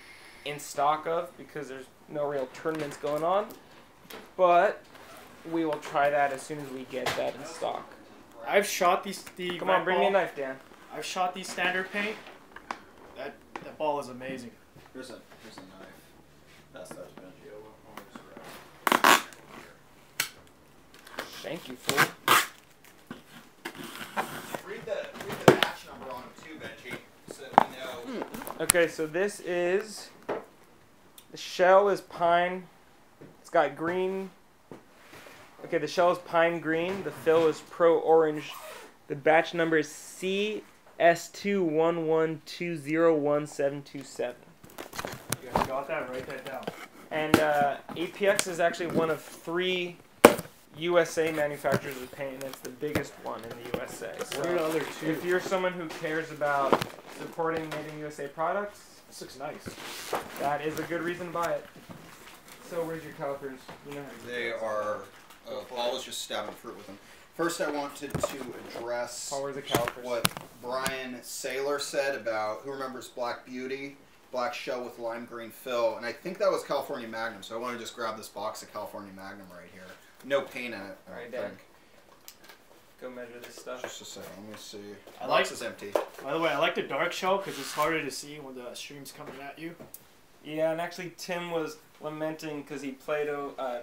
in stock of because there's no real tournaments going on. But we will try that as soon as we get that in stock. I've shot the Come on, bring me a knife, Dan. I've shot the standard paint. That ball is amazing. Here's a knife. Pass that to Benji. I'll just grab it. Thank you, fool. Read the batch number on them too, Benji, so that we know. Okay, so this is, the shell is pine, it's got green, okay, the shell is pine green, the fill is pro orange, the batch number is CS211201727. You guys got that? Write that down. And APX is actually one of 3 USA manufacturers of paint, and it's the biggest one in the USA. So What are the other two? if you're someone who cares about supporting made in USA products, This looks nice. that is a good reason to buy it. So where's your calipers? You know how to They are. Paul was just stabbing fruit with them. First, I wanted to address Paul, where's the calipers? what Brian Saylor said about who remembers Black Beauty, black shell with lime green fill, and I think that was California Magnum. So I want to just grab this box of California Magnum right here. No paint in it. Alright, I Dan. think. Go measure this stuff. Just a second. Let me see. I Box like- is empty. By the way, I like the dark shell because it's harder to see when the stream's coming at you. Yeah, and actually Tim was lamenting because he played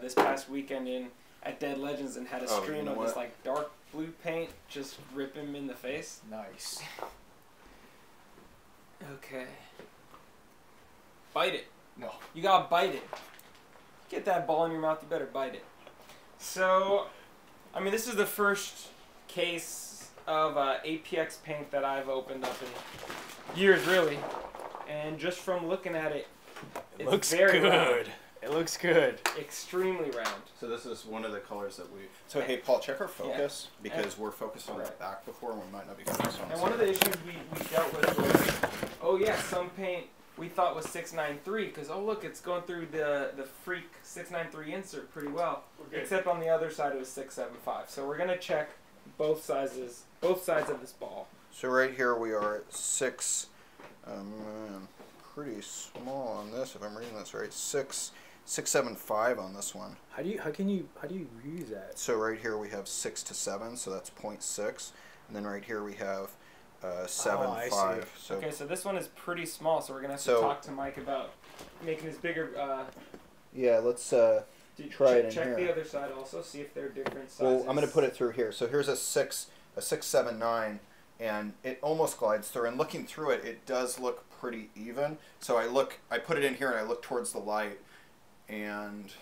this past weekend at Dead Legends and had a Oh, stream you know of this what? like dark blue paint just rip him in the face. Nice. Okay. Bite it. No. You gotta bite it. Get that ball in your mouth, you better bite it. So, I mean, this is the first case of APX paint that I've opened up in years, really. And just from looking at it, It it's looks very good. round. It looks good. Extremely round. So this is one of the colors that we... So hey, Paul, check our focus, because we're focused on the back before, and we might not be focused on the And one of the issues we dealt with was, oh yeah, some paint we thought was 693, because oh look, it's going through the freak 693 insert pretty well. Except on the other side it was 675. So we're gonna check both sides of this ball. So right here we are at 6, pretty small on this, if I'm reading this right, 675 on this one. How do you use that? So right here we have 6 to 7, so that's 0.6, and then right here we have 7.5. So okay, so this one is pretty small, so we're gonna have to talk to Mike about making this bigger. Yeah, let's try it in check here. the other side also, see if they're different sizes. Well, I'm going to put it through here. So here's a 679, and it almost glides through. And looking through it, it does look pretty even. So I put it in here and I look towards the light, and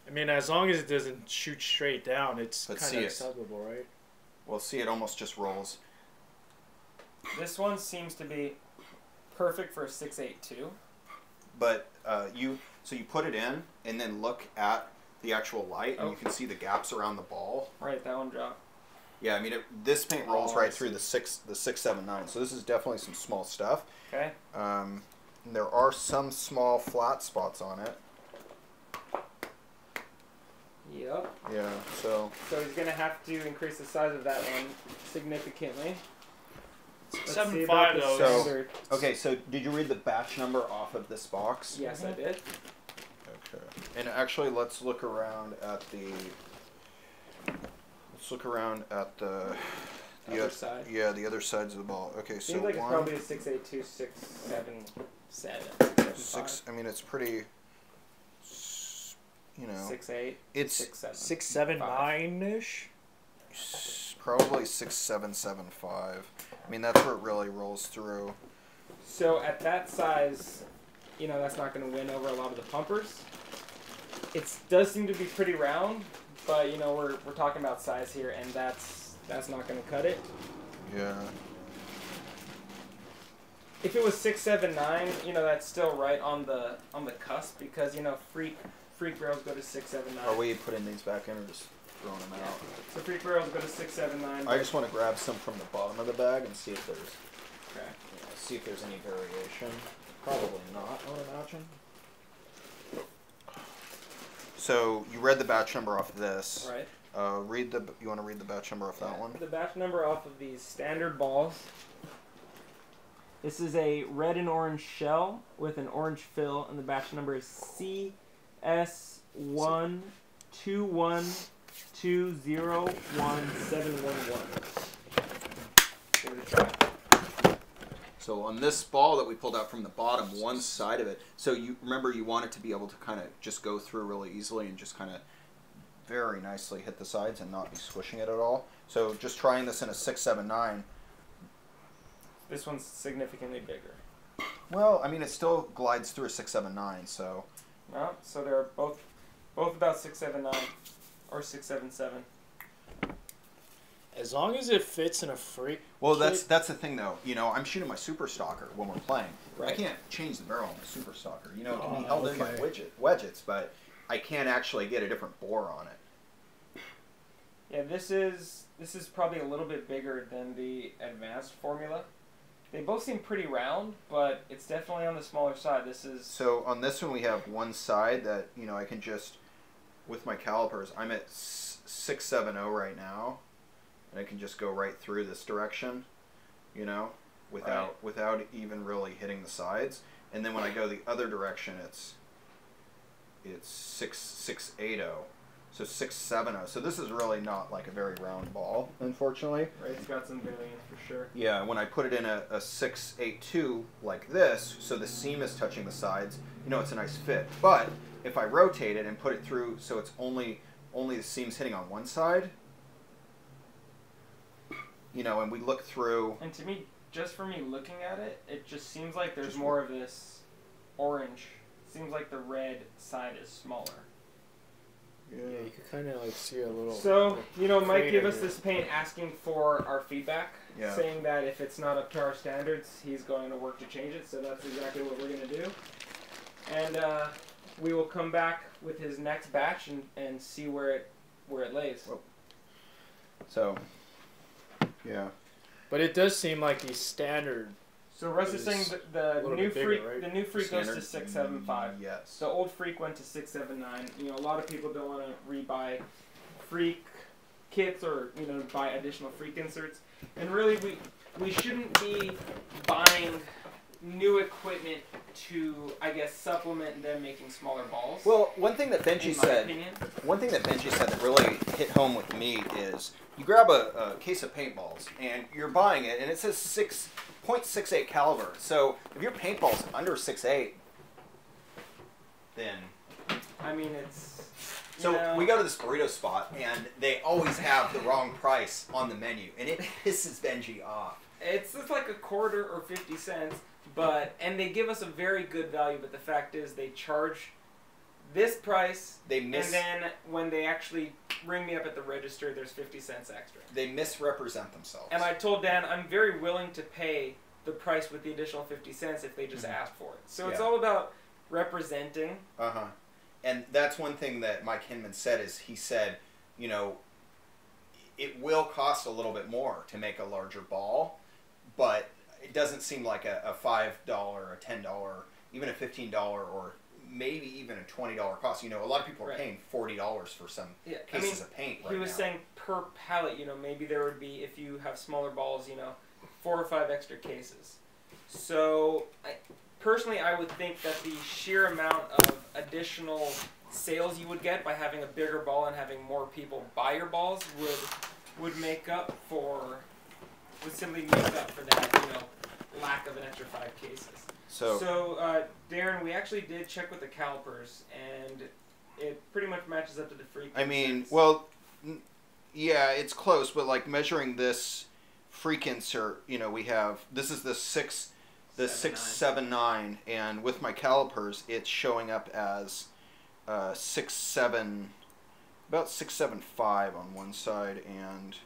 I mean, as long as it doesn't shoot straight down, it's kind of acceptable, right? Well, see, it almost just rolls. This one seems to be perfect for a 682. But you put it in and then look at the actual light, and you can see the gaps around the ball. Right, that one dropped. Yeah, I mean, this paint rolls right through the 679. So this is definitely some small stuff. Okay. There are some small flat spots on it. Yep. Yeah, so he's going to have to increase the size of that one significantly. 7.5 though. So, okay, so did you read the batch number off of this box? Yes, I did. Okay. And actually, let's look around at the other side. Yeah, the other sides of the ball. Okay, so seems like it's probably a 682, 677. 6. I mean, it's pretty. You know, 6.8. it's 6.7. 679-ish. Probably 6.775. I mean, that's where it really rolls through. So at that size, you know, that's not going to win over a lot of the pumpers. It does seem to be pretty round, but you know, we're talking about size here, and that's not going to cut it. Yeah. If it was 679, you know, that's still right on the cusp, because you know, freak barrels go to 679. Are we putting these back in or just throwing them out? So freak barrels go to 679. I just want to grab some from the bottom of the bag and see if there's okay. see if there's any variation. Probably not, I would imagine. So you read the batch number off of this. Right. You want to read the batch number off that one? The batch number off of these standard balls. This is a red and orange shell with an orange fill, and the batch number is CS121201711. Give it a try. So on this ball that we pulled out from the bottom, one side of it, so you remember you want it to be able to kind of just go through really easily and just kind of very nicely hit the sides and not be squishing it at all. So just trying this in a 679. This one's significantly bigger. Well, I mean, it still glides through a 679, so. No, so they're both about 679 or 677. As long as it fits in a freak. Well, that's the thing, though. You know, I'm shooting my Super Stalker when we're playing. Right. I can't change the barrel on my Super Stalker. You know, it can be held in by wedgets, but I can't actually get a different bore on it. Yeah, this is probably a little bit bigger than the advanced formula. They both seem pretty round, but it's definitely on the smaller side. This is So on this one we have one side that, you know, I can just, with my calipers, I'm at 670 right now, and I can just go right through this direction, you know, without even really hitting the sides. And then when I go the other direction, it's 680. So 670. So this is really not like a very round ball, unfortunately. right. It's got some variance for sure. Yeah, when I put it in a 682 like this, so the seam is touching the sides, you know, it's a nice fit. But if I rotate it and put it through so it's only the seam's hitting on one side, you know, and we look through. And to me, just for me looking at it, it just seems like there's more of this orange. Seems like the red side is smaller. Yeah, you could kind of like see a little. So, you know, Mike gave us here. this paint asking for our feedback, Yeah. saying that if it's not up to our standards, he's going to work to change it. So that's exactly what we're going to do. And we will come back with his next batch and see where it lays. Whoa. So, yeah. But it does seem like the standard. So Russ is saying that the new bigger, freak, right? the new freak goes to Standard? 675. Yes. The old freak went to 679. You know, a lot of people don't want to rebuy freak kits or, you know, buy additional freak inserts. And really, we shouldn't be buying new equipment to, I guess, supplement them making smaller balls. Well, one thing that Benji in my said. opinion. One thing that Benji said that really hit home with me is you grab a case of paintballs and you're buying it and it says 6.68 caliber. So if your paintball's under 6.8, then... I mean, it's... So you know, we go to this burrito spot and they always have the wrong price on the menu and it pisses Benji off. It's just like a quarter or 50 cents, and they give us a very good value, but the fact is they charge this price, and then when they actually ring me up at the register, there's 50 cents extra. They misrepresent themselves. And I told Dan I'm very willing to pay the price with the additional 50 cents if they just ask for it. So it's all about representing. Uh-huh. And that's one thing that Mike Hinman said is he said, you know, it will cost a little bit more to make a larger ball, but it doesn't seem like a $5, a $10, even a $15, or maybe even a $20 cost. You know, a lot of people are paying $40 for some cases of paint right now. He was saying per pallet, you know, maybe there would be, if you have smaller balls, you know, 4 or 5 extra cases. So, personally, I would think that the sheer amount of additional sales you would get by having a bigger ball and having more people buy your balls would simply make up for that, you know, lack of an extra 5 cases. So Darren, we actually did check with the calipers, and it pretty much matches up to the freak. I mean, well, yeah, it's close, but like measuring this freak insert, you know, we have, this is the 679, and with my calipers, it's showing up as 6.7, about 6.75 on one side, and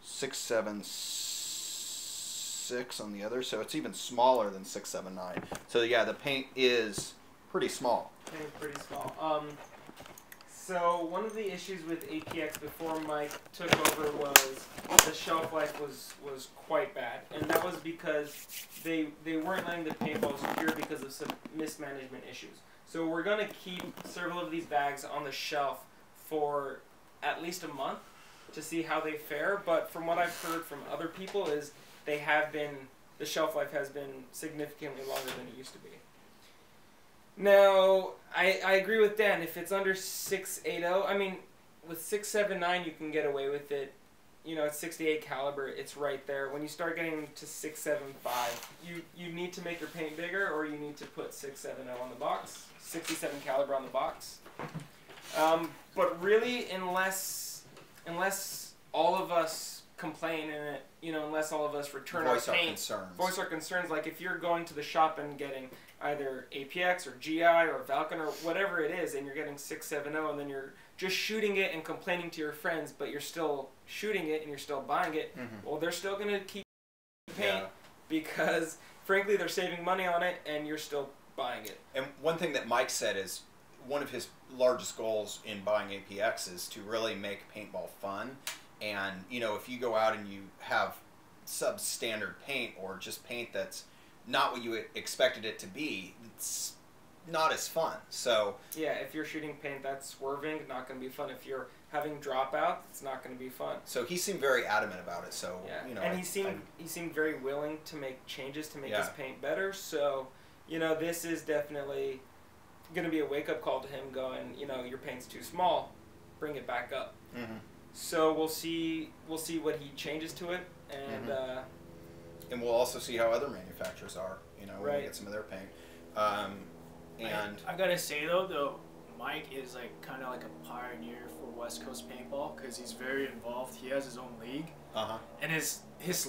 6.76 on the other, so it's even smaller than 6.79. So yeah, the paint is pretty small. Paint's pretty small. So one of the issues with APX before Mike took over was the shelf life was quite bad, and that was because they weren't letting the paintballs cure because of some mismanagement issues. So we're going to keep several of these bags on the shelf for at least a month to see how they fare, but from what I've heard from other people is the shelf life has been significantly longer than it used to be. Now, I agree with Dan. If it's under 6.80, I mean, with 6.79 you can get away with it. You know, it's 68 caliber. It's right there. When you start getting to 6.75, you need to make your paint bigger, or you need to put 6.70 on the box, 67 caliber on the box. But really, unless all of us complain and unless all of us return our paint, voice our concerns. Like if you're going to the shop and getting either APX or GI or Valken or whatever it is, and you're getting 6.70, and then you're just shooting it and complaining to your friends, but you're still shooting it and you're still buying it. Well, they're still going to keep paint because, frankly, they're saving money on it, and you're still buying it. And one thing that Mike said is one of his largest goals in buying APX is to really make paintball fun. And, you know, if you go out and you have substandard paint or just paint that's not what you expected it to be, it's not as fun. So yeah, if you're shooting paint that's swerving, not going to be fun. If you're having dropouts, it's not going to be fun. So he seemed very adamant about it. So yeah, you know, and he seemed very willing to make changes to make his paint better. So you know, this is definitely going to be a wake up call to him. Going, you know, your paint's too small, bring it back up. So we'll see what he changes to it, and and we'll also see how other manufacturers are. You know, when we get some of their paint. And I gotta say though, Mike is like kind of like a pioneer for West Coast paintball because he's very involved. He has his own league, and his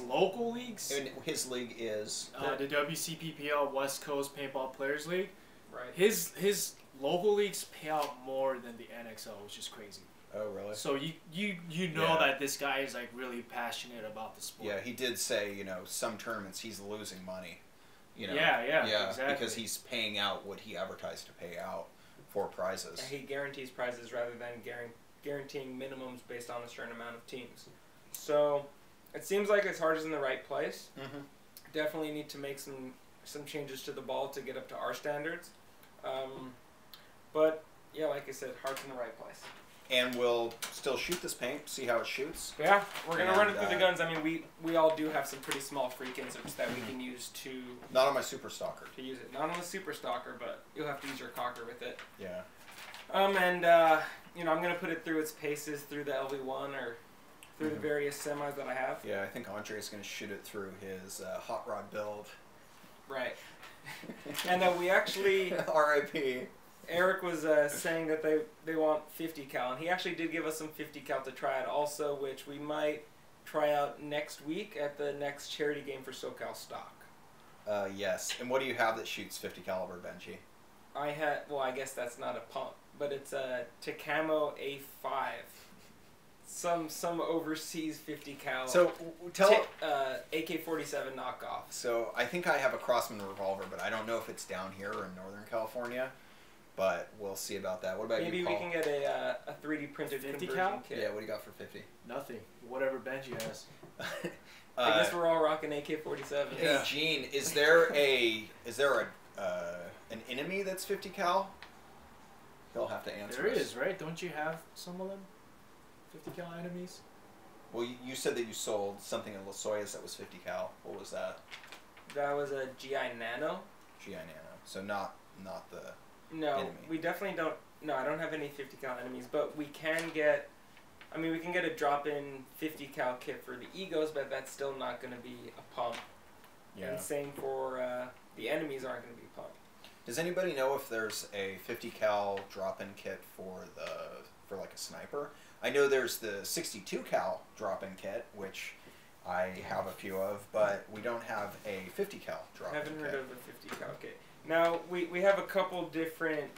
local leagues. And his league is the WCPPL West Coast Paintball Players League. Right. His local leagues pay out more than the NXL, which is crazy. Oh, really? So you know that this guy is like really passionate about the sport. Yeah, he did say, you know, some tournaments he's losing money. You know, yeah, exactly. Because he's paying out what he advertised to pay out for prizes. He guarantees prizes rather than guaranteeing minimums based on a certain amount of teams. So it seems like his heart is in the right place. Mm-hmm. Definitely need to make some changes to the ball to get up to our standards. But yeah, like I said, heart's in the right place. And we'll still shoot this paint, see how it shoots. Yeah, we're gonna run it through the guns. I mean, we all do have some pretty small freak inserts that we can use to. Not on my Super Stalker. To use it, not on the Super Stalker, but you'll have to use your cocker with it. Yeah. You know, I'm gonna put it through its paces through the LV1 or through the various semis that I have. Yeah, I think Andre's gonna shoot it through his hot rod build. Right. And we actually. R.I.P. Eric was saying that they want 50 cal, and he actually did give us some 50 cal to try out also, which we might try out next week at the next charity game for SoCal Stock. Yes. And what do you have that shoots 50 caliber, Benji? I guess that's not a pump, but it's a Takamo A5. Some overseas 50 cal. So AK-47 knockoff. So I think I have a Crossman revolver, but I don't know if it's down here or in Northern California. But we'll see about that. What about Maybe you, Paul? we can get a 3D printed 50 conversion cal? kit. Yeah, what do you got for 50? Nothing. Whatever Benji has. I guess we're all rocking AK-47. Hey, Gene, is there an enemy that's 50 cal? He'll have to answer. There is, right? Don't you have some of them? 50 cal enemies? Well, you said that you sold something in Las Soyas that was 50 cal. What was that? That was a GI Nano. GI Nano. So not the No, enemy. we definitely don't. No, I don't have any 50 cal enemies, but we can get. I mean, we can get a drop-in 50 cal kit for the egos, but that's still not going to be a pump. Yeah. And same for the enemies aren't going to be a pump. Does anybody know if there's a 50 cal drop-in kit for like a sniper? I know there's the 62 cal drop-in kit, which I have a few of, but we don't have a 50 cal drop-in kit. I haven't heard of a 50 cal kit. Now, we have a couple different,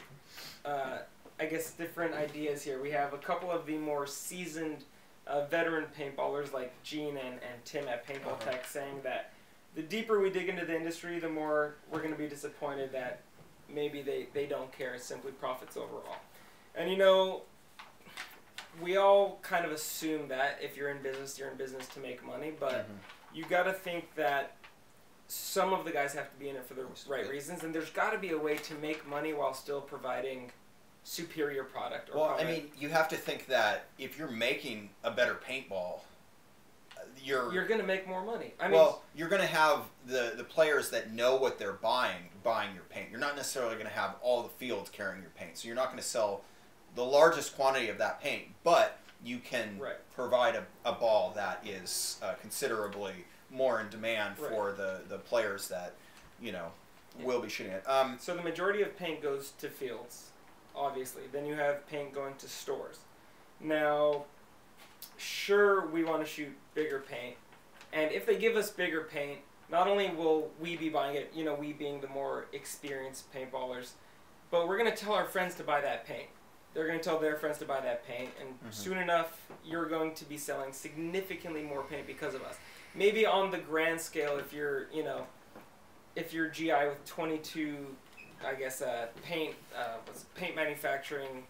different ideas here. We have a couple of the more seasoned veteran paintballers like Gene and Tim at Paintball Tech saying that the deeper we dig into the industry, the more we're going to be disappointed that maybe they don't care. It's simply profits overall. And, you know, we all kind of assume that if you're in business to make money, but you got to think that some of the guys have to be in it for the right reasons, and there's got to be a way to make money while still providing superior product. Well, I mean, you have to think that if you're making a better paintball, you're going to make more money. I mean, well, you're going to have the players that know what they're buying your paint. You're not necessarily going to have all the fields carrying your paint, so you're not going to sell the largest quantity of that paint, but you can provide a ball that is considerably more in demand for the players that, you know, will be shooting it. So the majority of paint goes to fields, obviously. Then you have paint going to stores. Now, sure, we want to shoot bigger paint. And if they give us bigger paint, not only will we be buying it, you know, we being the more experienced paintballers, but we're going to tell our friends to buy that paint. They're going to tell their friends to buy that paint, and soon enough, you're going to be selling significantly more paint because of us. Maybe on the grand scale, if you're GI with 22, I guess, paint manufacturing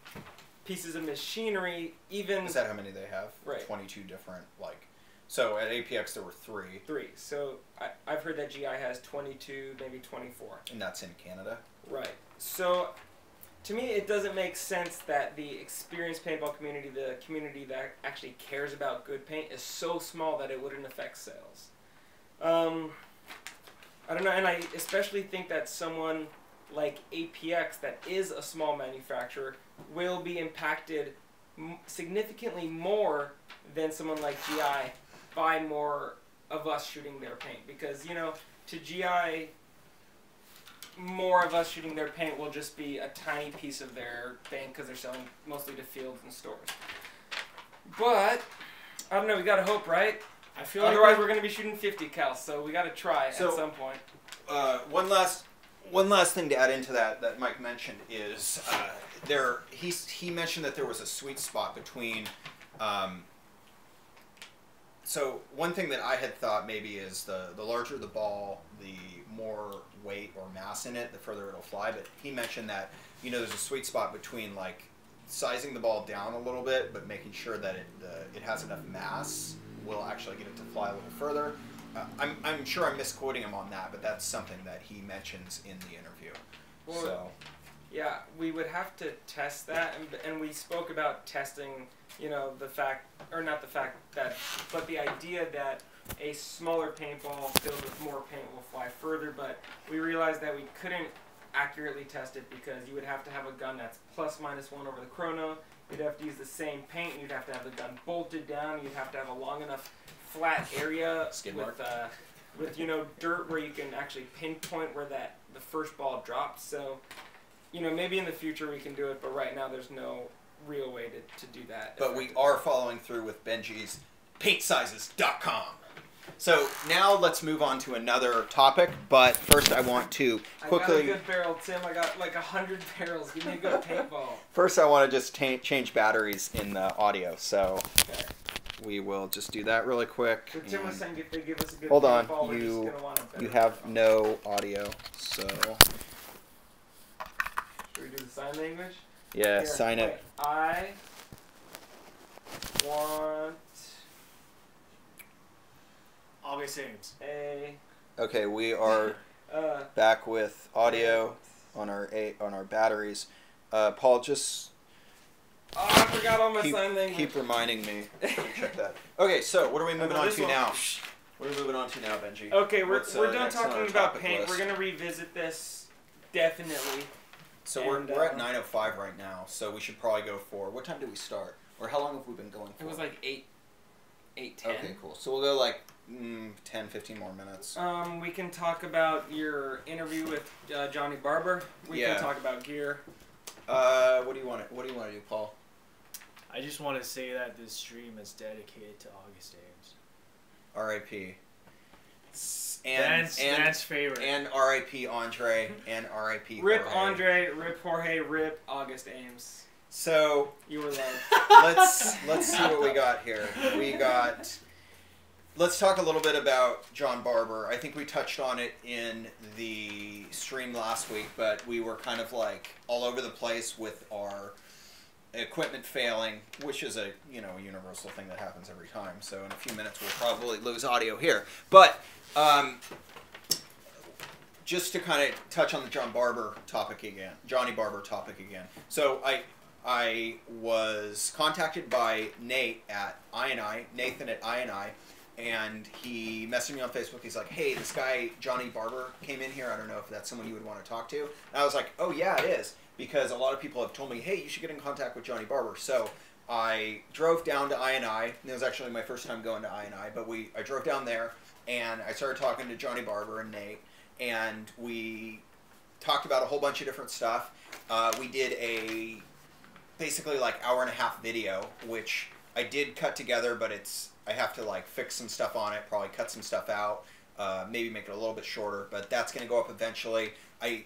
pieces of machinery, even... Is that how many they have? Right. 22 different, like... So at APX there were 3. 3. So I've heard that GI has 22, maybe 24. And that's in Canada? Right. So... To me, it doesn't make sense that the experienced paintball community, the community that actually cares about good paint, is so small that it wouldn't affect sales. I don't know, and I especially think that someone like APX, that is a small manufacturer, will be impacted significantly more than someone like GI by more of us shooting their paint. Because, you know, to GI... more of us shooting their paint will just be a tiny piece of their thing because they're selling mostly to fields and stores. But, I don't know, we gotta hope, right? I feel Otherwise, we're gonna be shooting 50 cal, so we gotta try at some point. One last one last thing to add into that Mike mentioned is he mentioned that there was a sweet spot between. So one thing that I had thought maybe is the larger the ball, the more weight or mass in it, the further it'll fly. But he mentioned that there's a sweet spot between like sizing the ball down a little bit, but making sure that it has enough mass will actually get it to fly a little further. I'm sure I'm misquoting him on that, but that's something that he mentions in the interview. Well, so. Yeah, we would have to test that, and we spoke about testing, the fact, or not the fact that, but the idea that a smaller paintball filled with more paint will fly further, but we realized that we couldn't accurately test it because you would have to have a gun that's ±1 over the chrono, you'd have to use the same paint, you'd have to have the gun bolted down, you'd have to have a long enough flat area with dirt where you can actually pinpoint where the first ball drops. So maybe in the future we can do it, but right now there's no real way to do that. But we are following through with Benji's PaintSizes.com. So now let's move on to another topic, but first I want to quickly... I got a good barrel, Tim. I got like 100 barrels. Give me a good paintball. First I want to just change batteries in the audio, so we will just do that really quick. So Tim was saying if they give us a good hold on, paintball, we're just gonna want a better you have paintball. no audio, so... Should we do the sign language? Yeah, Here, sign wait. it. I want August Ames. a... Okay, we are back with audio on our batteries. Paul, just Oh, I forgot all my sign language. keep reminding me to check that. Okay, so what are we moving on to now? What are we moving on to now, Benji? Okay, we're done next on our talking about topic paint. list? We're going to revisit this, definitely. So And, we're at 9:05 right now, so we should probably go for... What time do we start? Or how long have we been going for? It was like 8:10. Okay, cool. So we'll go like 10, 15 more minutes. We can talk about your interview with Johnny Barber. We can talk about gear. What do you want to do, Paul? I just want to say that this stream is dedicated to August Ames. R.I.P. Dan's favorite. And R.I.P. Andre and R.I.P. Rip Jorge. Andre, rip Jorge, rip August Ames. So You were loved. let's see what we got here. Let's talk a little bit about John Barber. I think we touched on it in the stream last week, but we were kind of like all over the place with our equipment failing, which is a universal thing that happens every time. So in a few minutes we'll probably lose audio here. But just to kind of touch on the Johnny Barber topic again. So I was contacted by Nathan at INI, and he messaged me on Facebook. He's like, hey, this guy, Johnny Barber, came in here. I don't know if that's someone you would want to talk to. And I was like, oh, yeah, it is. Because a lot of people have told me, hey, you should get in contact with Johnny Barber. So I drove down to INI. And it was actually my first time going to INI. But I drove down there, and I started talking to Johnny Barber and Nate. And we talked about a whole bunch of different stuff. We did a basically like hour-and-a-half video, which I did cut together, but I have to like fix some stuff on it, probably cut some stuff out, maybe make it a little bit shorter, but that's going to go up eventually. I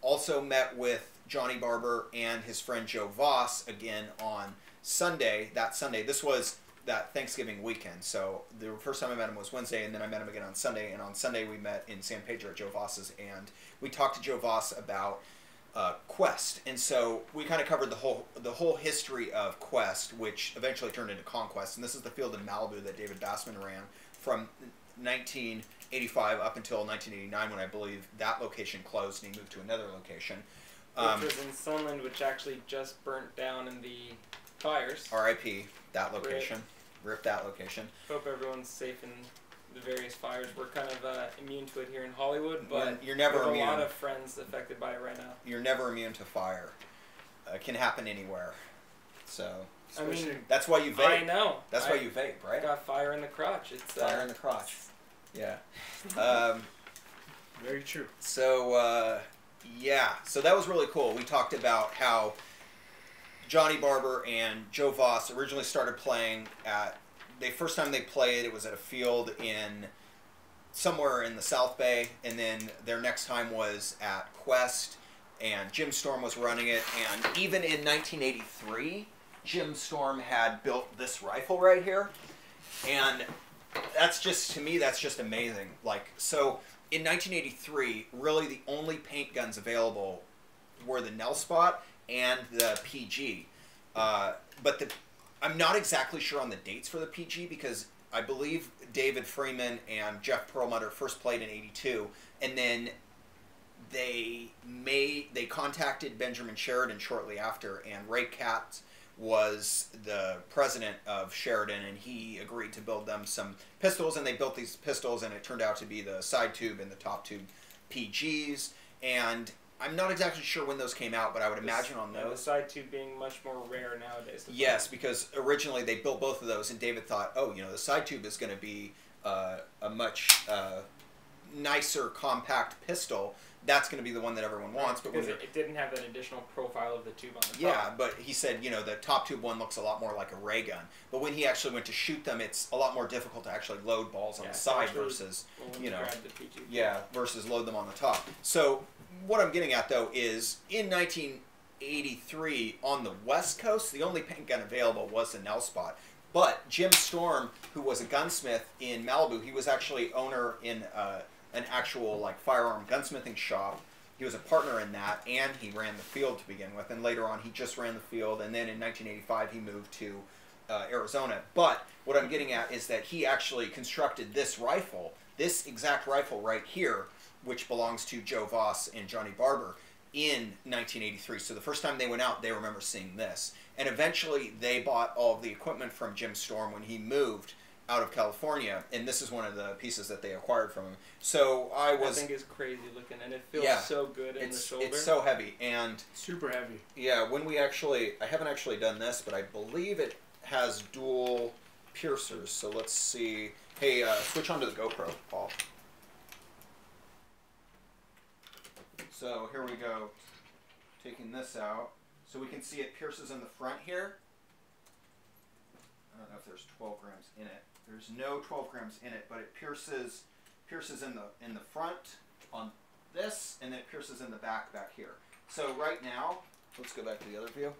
also met with Johnny Barber and his friend Joe Voss again on Sunday. This was that Thanksgiving weekend. So the first time I met him was Wednesday, and then I met him again on Sunday. And on Sunday we met in San Pedro at Joe Voss's, and we talked to Joe Voss about Quest. And so we kind of covered the whole history of Quest, which eventually turned into Conquest. And this is the field in Malibu that David Bassman ran from 1985 up until 1989, when I believe that location closed and he moved to another location. Which was in Sunland, which actually just burnt down in the fires. R.I.P. that location. Rip that location. Hope everyone's safe in the various fires. We're kind of immune to it here in Hollywood, but you're never we have immune. a lot of friends affected by it right now. You're never immune to fire. It can happen anywhere. So I mean, that's why you vape. I know. That's why you vape, right? Got fire in the crotch. It's fire in the crotch. Yeah. Very true. So yeah. So that was really cool. We talked about how Johnny Barber and Joe Voss originally started playing at... The first time they played, it was at a field in somewhere in the South Bay, and then their next time was at Quest, and Jim Storm was running it, and even in 1983, Jim Storm had built this rifle right here, and that's just, to me, that's just amazing. Like, so in 1983, really the only paint guns available were the Nell Spot and the PG, but I'm not exactly sure on the dates for the PG, because I believe David Freeman and Jeff Perlmutter first played in '82, and then they contacted Benjamin Sheridan shortly after, and Ray Katz was the president of Sheridan, and he agreed to build them some pistols, and they built these pistols, and it turned out to be the side tube and the top tube PGs, and I'm not exactly sure when those came out, but I would imagine on those. The side tube being much more rare nowadays. Yes, because originally they built both of those, and David thought, oh, you know, the side tube is going to be a much nicer, compact pistol. That's going to be the one that everyone wants. But because it didn't have that additional profile of the tube on the top. Yeah, but he said, you know, the top tube one looks a lot more like a ray gun. But when he actually went to shoot them, it's a lot more difficult to actually load balls on the side versus, you know, versus load them on the top. So what I'm getting at, though, is in 1983 on the West Coast, the only paint gun available was the Nell Spot. But Jim Storm, who was a gunsmith in Malibu, he was actually owner in an actual like firearm gunsmithing shop. He was a partner in that, and he ran the field to begin with. And later on, he just ran the field. And then in 1985, he moved to Arizona. But what I'm getting at is that he actually constructed this rifle, this exact rifle right here, which belongs to Joe Voss and Johnny Barber, in 1983. So the first time they went out, they remember seeing this. And eventually, they bought all of the equipment from Jim Storm when he moved out of California, and this is one of the pieces that they acquired from him. So I think it's crazy looking, and it feels so good in the shoulder. It's so heavy, and super heavy. Yeah, when we actually, I haven't actually done this, but I believe it has dual piercers. So let's see. Hey, switch on to the GoPro, Paul. So here we go, taking this out. So we can see it pierces in the front here. I don't know if there's 12 grams in it. There's no 12 grams in it, but it pierces in the front on this, and then it pierces in the back here. So right now, let's go back to the other view.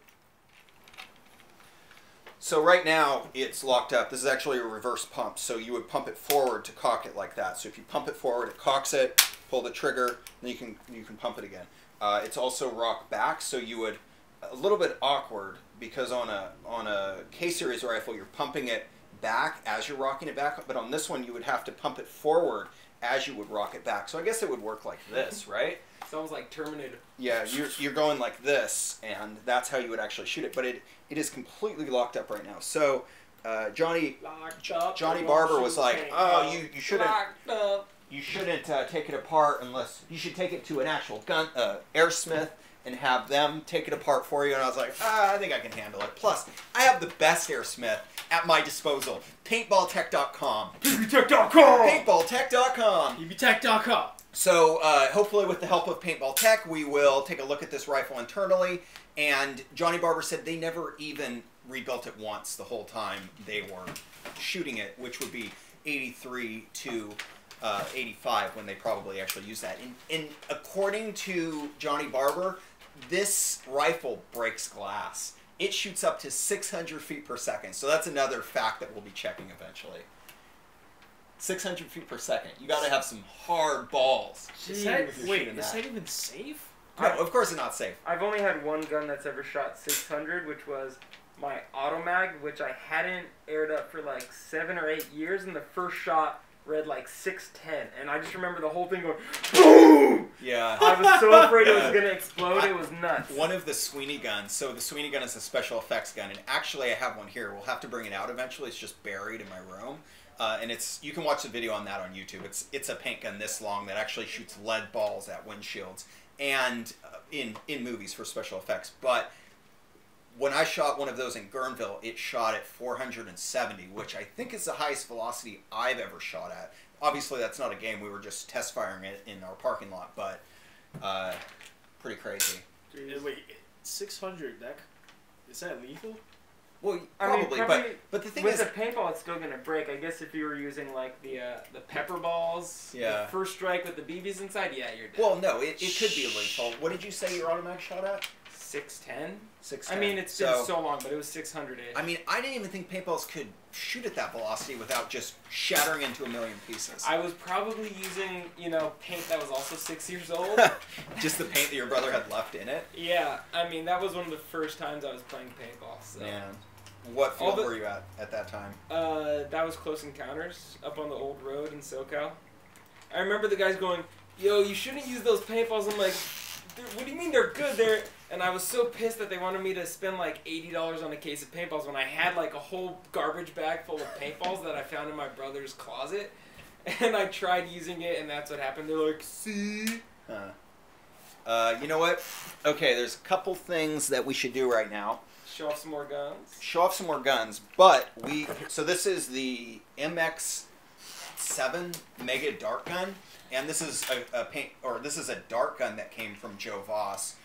So right now, it's locked up. This is actually a reverse pump, so you would pump it forward to cock it like that. So if you pump it forward, it cocks it, pull the trigger, then you can pump it again. It's also rock back, so you would, a little bit awkward, because on a K-series rifle, you're pumping it back as you're rocking it back, but on this one, you would have to pump it forward as you would rock it back. So I guess it would work like this, right? Sounds like Terminator. Yeah, you're going like this, and that's how you would actually shoot it, but it is completely locked up right now. So Johnny Barber was like, oh, you shouldn't take it apart unless, you should take it to an actual airsmith and have them take it apart for you. And I was like, I think I can handle it. Plus, I have the best airsmith at my disposal. PaintballTech.com. PBTech.com. PaintballTech.com. PBTech.com. So, hopefully with the help of Paintball Tech, we will take a look at this rifle internally. And Johnny Barber said they never even rebuilt it once the whole time they were shooting it, which would be 83 to 85 when they probably actually used that. And according to Johnny Barber, this rifle breaks glass. It shoots up to 600 feet per second. So that's another fact that we'll be checking eventually. 600 feet per second. You got to have some hard balls. Is that even safe? No, of course it's not safe. I've only had one gun that's ever shot 600, which was my Automag, which I hadn't aired up for like 7 or 8 years, and the first shot read like 610, and I just remember the whole thing going boom. Yeah. I was so afraid it was gonna explode. It was nuts. One of the Sweeney guns. So the Sweeney gun is a special effects gun, and actually I have one here. We'll have to bring it out eventually. It's just buried in my room, and you can watch the video on that on YouTube. It's a paint gun this long that actually shoots lead balls at windshields and in movies for special effects. But when I shot one of those in Guerneville, it shot at 470, which I think is the highest velocity I've ever shot at. Obviously, that's not a game. We were just test firing it in our parking lot, but pretty crazy. Wait, 600, is that lethal? Well, I mean, probably, but the thing with is, the paintball, it's still gonna break. I guess if you were using like the pepper balls, yeah, the first strike with the BBs inside, yeah, you're dead. Well, no, it could be a lethal. What did you say your automatic shot at? 610. 610. I mean, it's been so long, but it was 600. I mean, I didn't even think paintballs could shoot at that velocity without just shattering into a million pieces. I was probably using, paint that was also 6 years old. Just the paint that your brother had left in it? Yeah, I mean, that was one of the first times I was playing paintball. So. Man. What field were you at that time? That was Close Encounters, up on the old road in SoCal. I remember the guys going, yo, you shouldn't use those paintballs. I'm like, what do you mean they're good? And I was so pissed that they wanted me to spend like $80 on a case of paintballs when I had like a whole garbage bag full of paintballs that I found in my brother's closet. And I tried using it, and that's what happened. They're like, see? You know what? Okay, there's a couple things that we should do right now. Show off some more guns. Show off some more guns, but so this is the MX-7 Mega Dart Gun, and this is this is a dart gun that came from Joe Voss.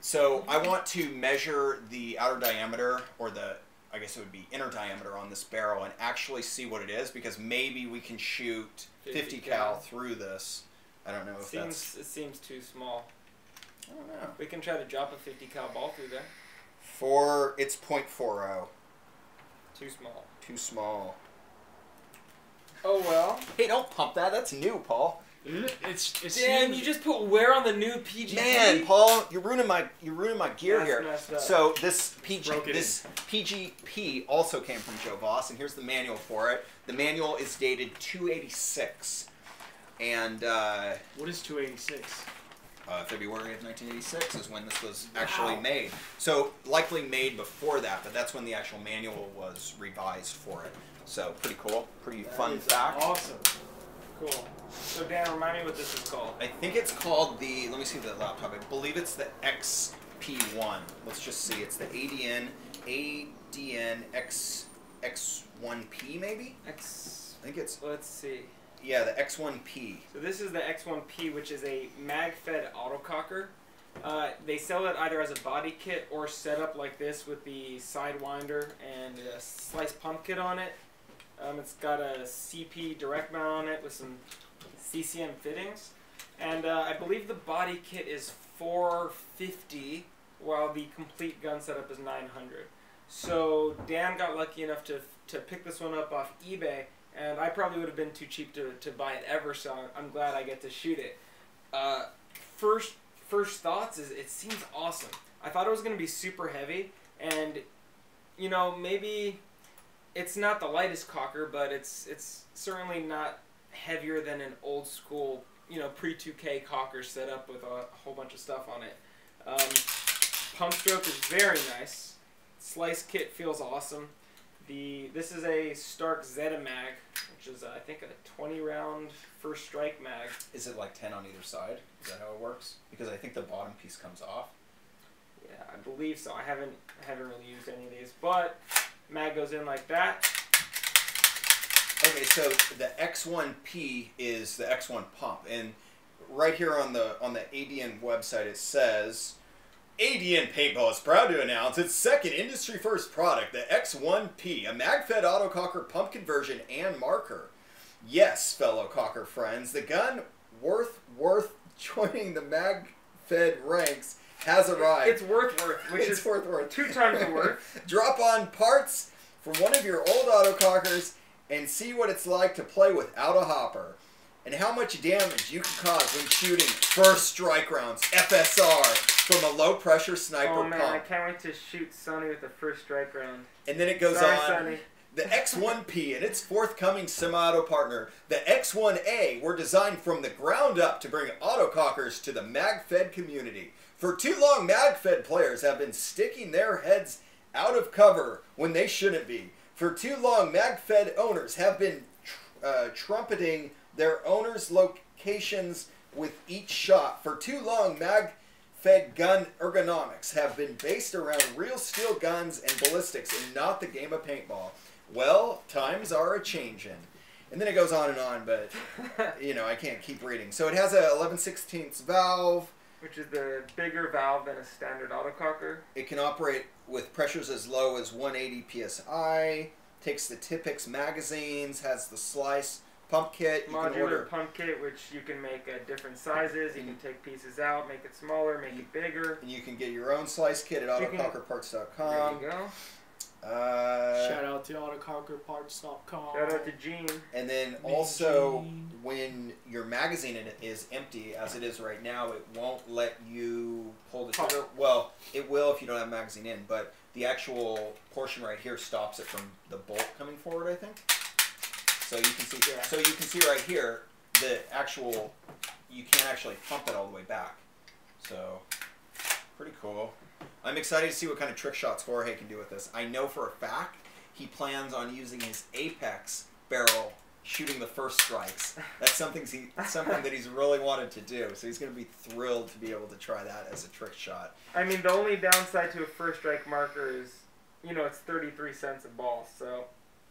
So I want to measure the outer diameter, or I guess it would be inner diameter on this barrel, and actually see what it is, because maybe we can shoot 50 cal through this. I don't know if it seems too small. I don't know. We can try to drop a 50 cal ball through there. It's .40. Too small. Too small. Oh well. Hey, don't pump that. That's new, Paul. Damn, you just put wear on the new PG. Man, Paul, you're ruining my gear here. Messed up. So this PGP also came from Joe Voss, and here's the manual for it. The manual is dated 286, and what is 286? February of 1986 is when this was actually made. So likely made before that, but that's when the actual manual was revised for it. So pretty cool, pretty fun fact. Awesome. Cool. So Dan, remind me what this is called. I think it's called let me see the laptop. I believe it's the XP1. Let's just see. It's the ADN X1P maybe? I think it's... Let's see. Yeah, the X1P. So this is the X1P, which is a mag-fed autococker. They sell it either as a body kit or set up like this with the sidewinder and a slice pump kit on it. It's got a CP direct mount on it with some CCM fittings. And I believe the body kit is $450, while the complete gun setup is $900. So Dan got lucky enough to pick this one up off eBay, and I probably would have been too cheap to buy it ever, so I'm glad I get to shoot it. First thoughts is it seems awesome. I thought it was going to be super heavy, and maybe it's not the lightest cocker, but it's certainly not heavier than an old school pre-2K cocker set up with a whole bunch of stuff on it. Pump stroke is very nice. Slice kit feels awesome. This is a Stark Zeta mag, which is I think a 20 round first strike mag. Is it like 10 on either side? Is that how it works? Because I think the bottom piece comes off. Yeah, I believe so. I haven't really used any of these, but mag goes in like that. Okay, so the X1P is the X1 pump, and right here on the ADN website it says, ADN Paintball is proud to announce its second industry-first product, the X1P, a mag-fed autococker pump conversion and marker. Yes, fellow cocker friends, the gun worth joining the mag-fed ranks has arrived. It's worth, which is worth. 2 times the worth. Drop on parts from one of your old autocockers and see what it's like to play without a hopper, and how much damage you can cause when shooting first strike rounds, FSR, from a low-pressure sniper pump. Oh man, I can't wait to shoot Sonny with the first strike round. And then it goes Sorry, on. Sonny. The X1P and its forthcoming semi-auto partner, the X1A, were designed from the ground up to bring autocockers to the mag-fed community. For too long, mag-fed players have been sticking their heads out of cover when they shouldn't be. For too long, mag-fed owners have been trumpeting their owners' locations with each shot. For too long, mag-fed gun ergonomics have been based around real steel guns and ballistics and not the game of paintball. Well, times are a-changin'. And then it goes on and on, but, I can't keep reading. So it has a 11/16 valve. which is the bigger valve than a standard autococker. It can operate with pressures as low as 180 psi. Takes the Tipex magazines. Has the slice pump kit. You can order Modular pump kit, which you can make different sizes. You can take pieces out, make it smaller, make it bigger. And you can get your own slice kit at autocockerparts.com. There you go. Shout out to autocockerparts.com. Shout out to Gene. And then also, when your magazine is empty, as it is right now, it won't let you pull the trigger. Well, it will if you don't have a magazine in, but the actual portion right here stops it from the bolt coming forward, I think. So you can see. Yeah. So you can see right here the actual. You can't actually pump it all the way back. So pretty cool. I'm excited to see what kind of trick shots Jorge can do with this. I know for a fact he plans on using his Apex barrel shooting the first strikes. That's something that he's really wanted to do. So he's going to be thrilled to be able to try that as a trick shot. I mean, the only downside to a first strike marker is, you know, it's 33 cents a ball. So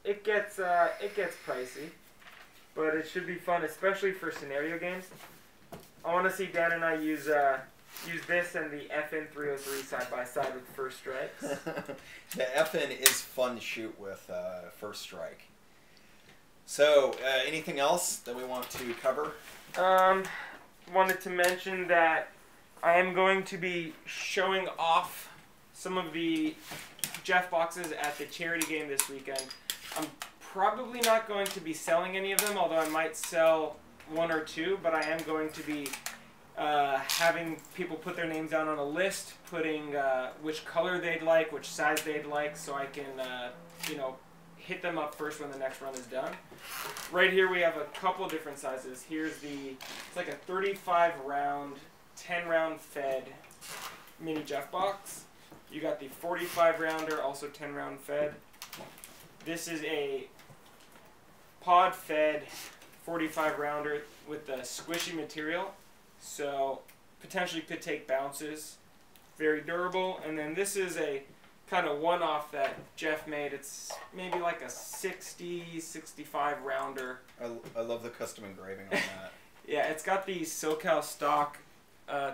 it gets pricey, but it should be fun, especially for scenario games. I want to see Dan and I use this and the FN303 side by side with first strikes. The FN is fun to shoot with first strike. So, anything else that we want to cover? Wanted to mention that I am going to be showing off some of the Jeff boxes at the charity game this weekend. I'm probably not going to be selling any of them, although I might sell one or two, but I am going to be having people put their names down on a list, putting which color they'd like, which size they'd like, so I can, you know, hit them up first when the next run is done. Right here we have a couple different sizes. Here's it's like a 35 round, 10 round fed mini Jeff box. You got the 45 rounder, also 10 round fed. This is a pod fed 45 rounder with the squishy material, so potentially could take bounces. Very durable. And then this is a kind of one-off that Jeff made. It's maybe like a 60, 65 rounder. I love the custom engraving on that. Yeah, it's got the SoCal stock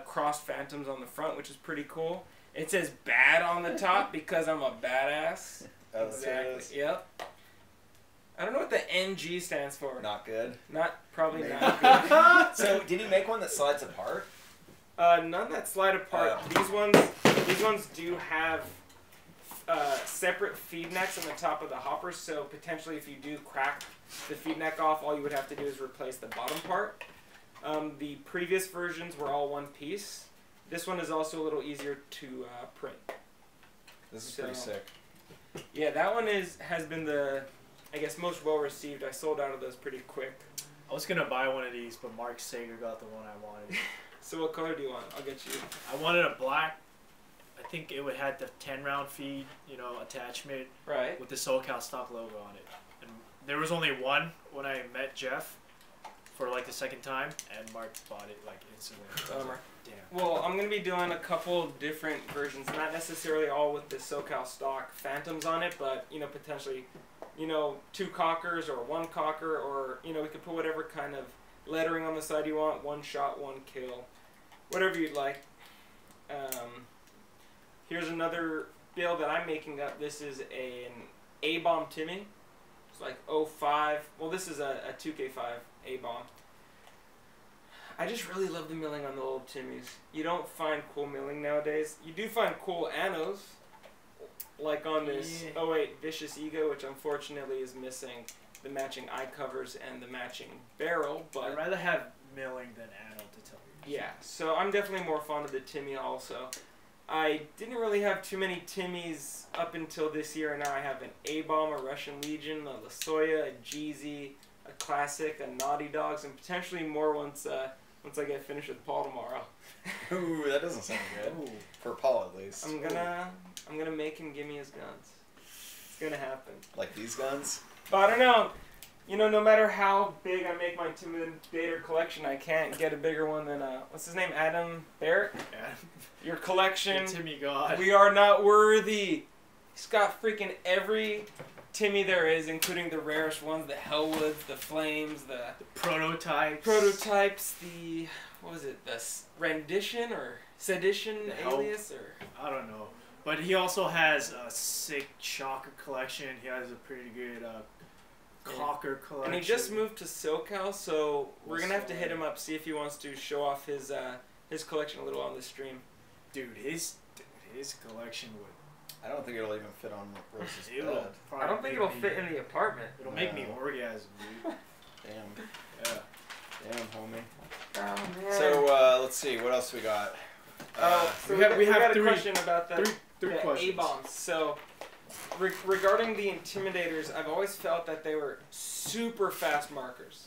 cross phantoms on the front, which is pretty cool. It says bad on the top because I'm a badass. Oh, exactly. Yep. I don't know what the NG stands for. Not good. Probably not good. So, did he make one that slides apart? None that slide apart. These ones do have separate feed necks on the top of the hopper, so potentially if you do crack the feed neck off, all you would have to do is replace the bottom part. The previous versions were all one piece. This one is also a little easier to print. This is pretty sick. Yeah, that one has been the, I guess, most well received. I sold out of those pretty quick. I was gonna buy one of these, but Mark Sager got the one I wanted. So what color do you want? I'll get you. I wanted a black. I think it would have the 10 round feed, you know, attachment. Right. With the SoCal stock logo on it. And there was only one when I met Jeff for like the second time, and Mark bought it like instantly. Bummer. Damn. Well, I'm going to be doing a couple different versions, not necessarily all with the SoCal stock phantoms on it, but, you know, potentially, you know, 2 cockers or 1 cocker, or, you know, we could put whatever kind of lettering on the side you want, 1 shot, 1 kill, whatever you'd like. Here's another build that I'm making up. This is an A-bomb Timmy. It's like 05. Well, this is a 2K5 A-bomb. I just really love the milling on the old Timmys. You don't find cool milling nowadays. You do find cool anos, like on this 08 Vicious Ego, which unfortunately is missing the matching eye covers and the matching barrel. But I'd rather have milling than ano, to tell you. Yeah, so I'm definitely more fond of the Timmy also. I didn't really have too many Timmys up until this year, and now I have an A-bomb, a Russian Legion, a Lasoya, a Jeezy, a Classic, a Naughty Dogs, and potentially more once I get finished with Paul tomorrow. Ooh, that doesn't sound good. Ooh. For Paul, at least. I'm gonna make him give me his guns. It's gonna happen. Like these guns? But I don't know. You know, no matter how big I make my Intimidator collection, I can't get a bigger one than, what's his name, Adam Barrett? Yeah. Your collection, Timmy God. We are not worthy. He's got freaking every Timmy there is, including the rarest ones, the Hellwoods, the Flames, the prototypes. Prototypes, the, what was it? The rendition or sedition alias or I don't know. But he also has a sick shocker collection. He has a pretty good cocker collection. And he just moved to SoCal, so we're gonna have to hit him up, see if he wants to show off his collection a little on the stream. Dude, his collection would. I don't think it'll even fit on Rose's It'll bed. I don't think it'll fit in the apartment. It'll make me orgasm, dude. Damn. Yeah. Damn, homie. Oh, man. So let's see, what else we got? So we have a question about the three questions. A-bombs. So regarding the Intimidators, I've always felt that they were super fast markers.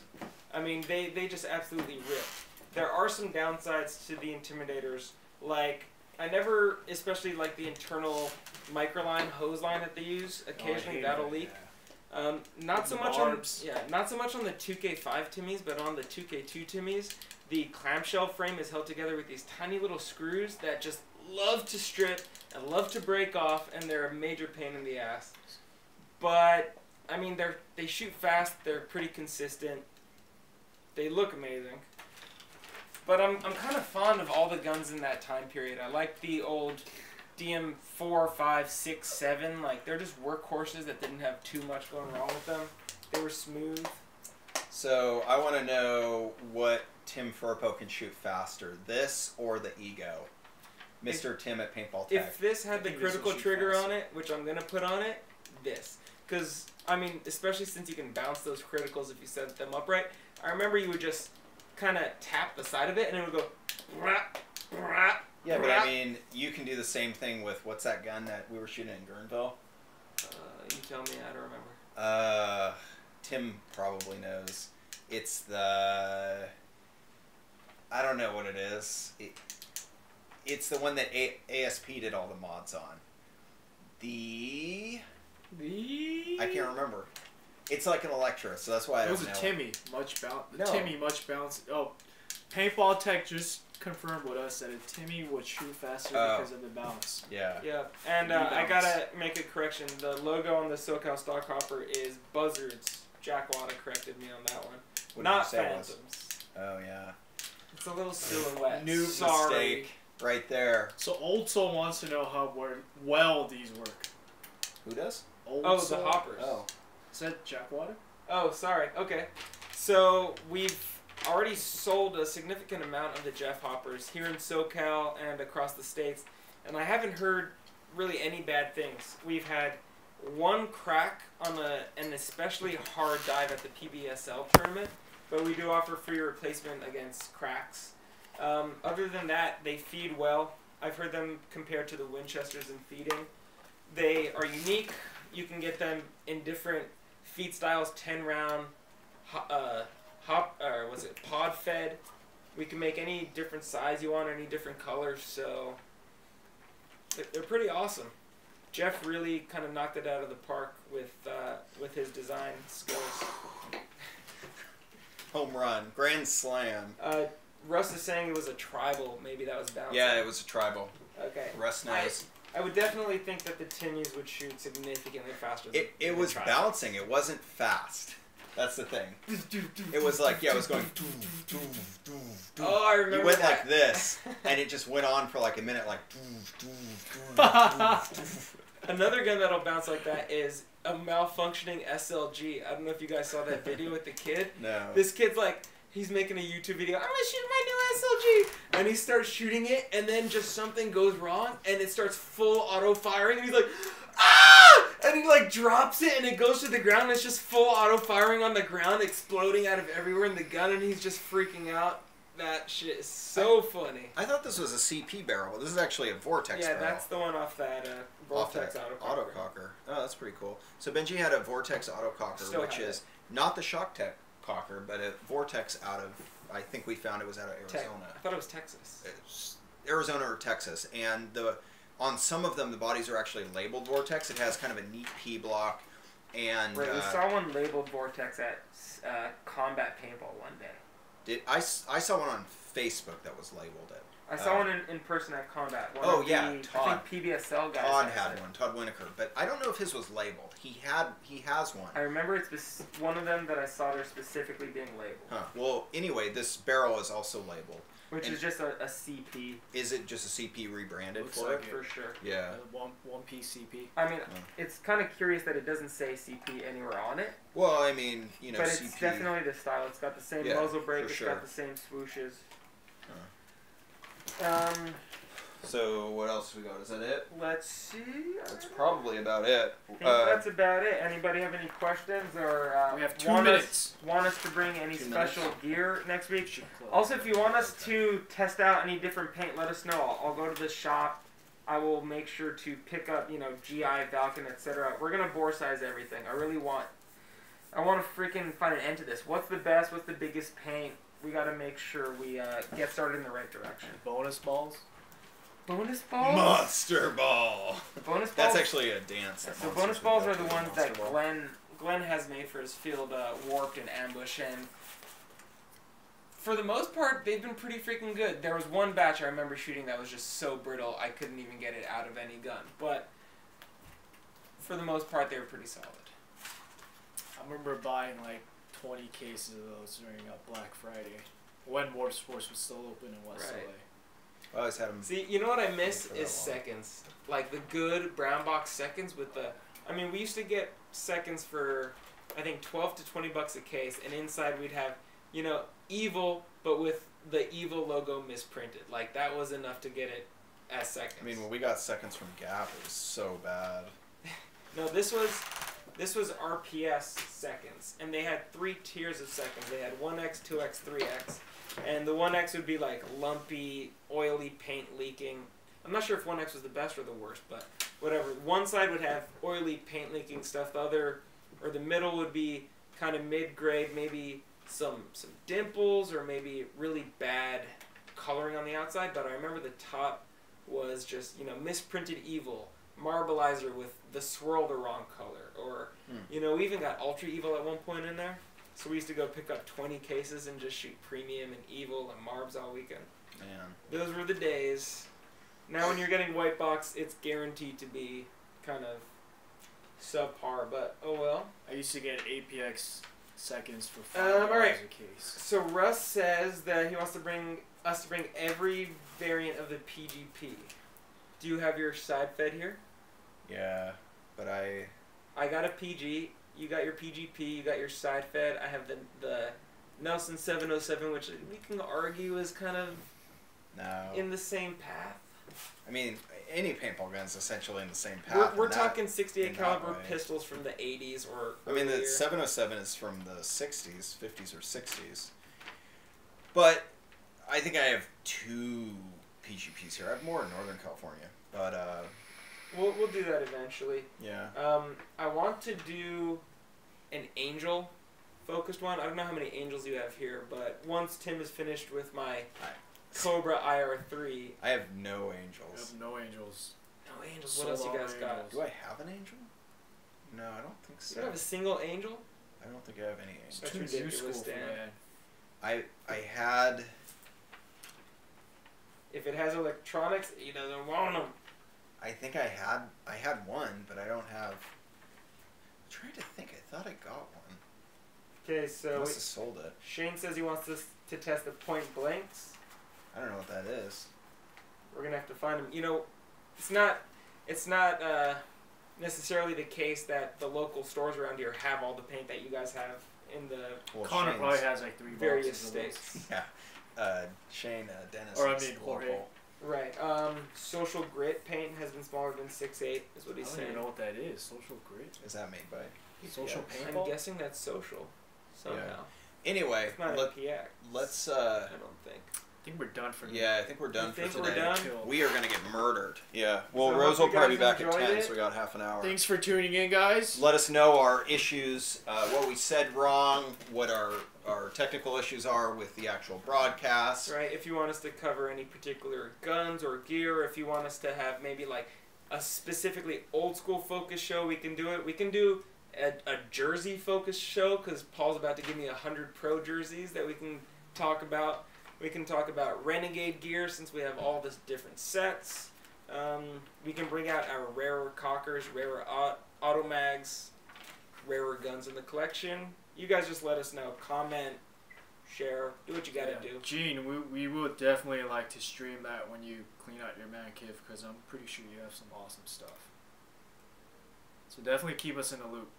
I mean, they just absolutely rip. There are some downsides to the Intimidators, like I never, especially like the internal microline hose line that they use. Occasionally that'll leak. Yeah. Not so much barbs. not so much on the 2K5 Timmies, but on the 2K2 Timmies, the clamshell frame is held together with these tiny little screws that just love to strip and love to break off, and they're a major pain in the ass. But I mean, they shoot fast. They're pretty consistent. They look amazing. But I'm kind of fond of all the guns in that time period. I like the old DM4, 5, 6, 7. Like, they're just workhorses that didn't have too much going wrong with them. They were smooth. So I want to know what Tim Furpo can shoot faster, this or the Ego? Mr. Tim at Paintball Tech. If this had the critical trigger on it, which I'm going to put on it, this. Because, I mean, especially since you can bounce those criticals if you set them upright. I remember you would just kind of tap the side of it and it would go brap, brap, Yeah, but brap. I mean, you can do the same thing with, what's that gun that we were shooting in Guerneville? You tell me, I don't remember. Tim probably knows. It's the... I don't know what it is. It's the one that ASP did all the mods on. I can't remember. It's like an Electra, so that's why I don't know. It was a Timmy. Much bounce. No. Timmy, much bounce. Oh, Paintball Tech just confirmed with us that a Timmy would shoot faster because of the bounce. Yeah. Yeah, and I gotta make a correction. The logo on the SoCal stock hopper is buzzards. Jack Wada corrected me on that one. What Not did you say it was? phantoms. Oh, yeah. It's a little silhouette. New Sorry. mistake right there. So Old Soul wants to know how well these work. Who does? Old The hoppers. Oh. Is that Jack Water? Oh, sorry. Okay. So we've already sold a significant amount of the Jeff hoppers here in SoCal and across the states, and I haven't heard really any bad things. We've had one crack on an especially hard dive at the PBSL tournament, but we do offer free replacement against cracks. Other than that, they feed well. I've heard them compared to the Winchesters in feeding. They are unique. You can get them in different feed styles, 10 round, pod fed. We can make any different size you want, any different colors, so they're pretty awesome. Jeff really kind of knocked it out of the park with his design skills. Home run. Grand slam. Russ is saying it was a tribal. Maybe that was bouncing. Yeah, it was a tribal. Okay. Russ knows. I would definitely think that the Timmies would shoot significantly faster than It was tribal. bouncing. It wasn't fast. That's the thing. It was like, yeah, it was going... Oh, I remember You went that. like this, and it just went on for like a minute, like... Another gun that'll bounce like that is a malfunctioning SLG. I don't know if you guys saw that video with the kid. No. This kid's like, he's making a YouTube video. I'm gonna shoot my new SLG, and he starts shooting it, and then just something goes wrong, and it starts full auto firing. And he's like, ah! And he like drops it, and it goes to the ground. And it's just full auto firing on the ground, exploding out of everywhere in the gun, and he's just freaking out. That shit is so funny. I thought this was a CP barrel, but this is actually a Vortex barrel. Yeah, that's the one off that Vortex autococker. Oh, that's pretty cool. So Benji had a Vortex autococker, Still which have is not the Shock Tech cocker, but a Vortex out of, I think we found it was out of Arizona. I thought it was Texas. It's Arizona or Texas. And on some of them, the bodies are actually labeled Vortex. It has kind of a neat P block. And Right, we saw one labeled Vortex at Combat Paintball one day. I saw one on Facebook that was labeled it. I saw one in person at Combat. One Oh, of yeah, the, Todd. I think PBSL guys. Todd had one, Todd Winokur, but I don't know if his was labeled. He has one. I remember it's one of them that I saw there specifically being labeled. Huh. Well, anyway, this barrel is also labeled. Which is just a CP. Is it just a CP rebranded Looks for like it? For sure. Yeah. One piece CP. I mean, it's kind of curious that it doesn't say CP anywhere on it. Well, I mean, you know, but CP. it's definitely the style. It's got the same muzzle brake. It's got the same swooshes. So what else we got? Is that it? Let's see. That's probably about it. I think that's about it. Anybody have any questions or we have 2 minutes. Want us to bring any special gear next week? Also, Also, if you want us to test out any different paint, let us know. I'll go to the shop. I will make sure to pick up, GI, Valken, etc. We're gonna bore size everything. I want to freaking find an end to this. What's the best? What's the biggest paint? We got to make sure we get started in the right direction. bonus balls. Bonus balls? Monster ball. Bonus balls? That's actually a dance. Yeah, so bonus balls are the ones that Glenn has made for his field, Warped and Ambush, and for the most part, they've been pretty freaking good. There was one batch I remember shooting that was just so brittle, I couldn't even get it out of any gun. But for the most part, they were pretty solid. I remember buying like 20 cases of those during Black Friday when Warp Sports was still open in West LA. I always had them. See, you know what I miss is seconds. Like the good brown box seconds with the... I mean, we used to get seconds for, I think, 12 to 20 bucks a case, and inside we'd have, Evil, but with the Evil logo misprinted. Like, that was enough to get it as seconds. I mean, when we got seconds from Gap, it was so bad. No, this was RPS seconds, and they had 3 tiers of seconds. They had 1X, 2X, 3X, and the 1X would be like lumpy, oily paint leaking. I'm not sure if 1X was the best or the worst, but whatever. One side would have oily paint leaking stuff. The other, or the middle, would be kind of mid-grade, maybe some dimples or maybe really bad coloring on the outside. But I remember the top was just, misprinted Evil, Marbleizer with the swirl the wrong color, or we even got Ultra Evil at one point in there. So we used to go pick up 20 cases and just shoot Premium and Evil and Marbs all weekend. Man, those were the days. Now when you're getting white box, it's guaranteed to be kind of subpar, but oh well. I used to get APX seconds for $5 all right. a case. So Russ says that he wants to bring us to bring every variant of the PGP. Do you have your side fed here? yeah, but I got a PG. You got your PGP. You got your side fed. I have the Nelson 707, which we can argue is kind of in the same path. I mean, any paintball gun's essentially in the same path. We're talking 68 caliber pistols from the 80s or I mean, the 707 is from the 60s, 50s or 60s. But I think I have 2 PGPs here. I have more in Northern California, but we'll do that eventually. yeah. I want to do an Angel focused one. I don't know how many Angels you have here, but once Tim is finished with my Cobra IR3. I have no I Angels. have no Angels. No Angels. What else you guys got? Do I have an Angel? No, I don't think so. You don't have a single Angel? I don't think I have any Angels. That's Too ridiculous, new school for Dan. that. I had... If it has electronics, he doesn't want them. I think I had one, but I don't have... I'm trying to think. I thought I got one. Okay, I so must have sold it. Shane says he wants us to test the point blanks. I don't know what that is. We're gonna have to find them. It's not necessarily the case that the local stores around here have all the paint that you guys have in the Connor probably has like 3 various boxes of those. states. Yeah. Shane Dennis. Or I is mean, Jorge. local. Right. Social Grit paint has been smaller than 6.8 is what he's I don't saying. even know what that is. Social Grit? Is that made by? Social I'm paintball? guessing that's social somehow. Yeah. Anyway, It's not a PX. let's. I don't think. I think we're done for Yeah, I think we're done for think today. we're done? We are gonna get murdered. Yeah. Well, So Rose hope will you probably be guys back at enjoyed 10, it. so we got half an hour. Thanks for tuning in, guys. Let us know our issues, what we said wrong, what our technical issues are with the actual broadcast. Right. If you want us to cover any particular guns or gear, if you want us to have maybe like a specifically old school focus show, we can do it. We can do a jersey focus show because Paul's about to give me 100 pro jerseys that we can talk about. We can talk about Renegade gear since we have all this different sets. We can bring out our rarer cockers, rarer auto mags, rarer guns in the collection. You guys just let us know. Comment, share, do what you gotta do. Gene, we would definitely like to stream that when you clean out your man cave, because I'm pretty sure you have some awesome stuff. So definitely keep us in the loop.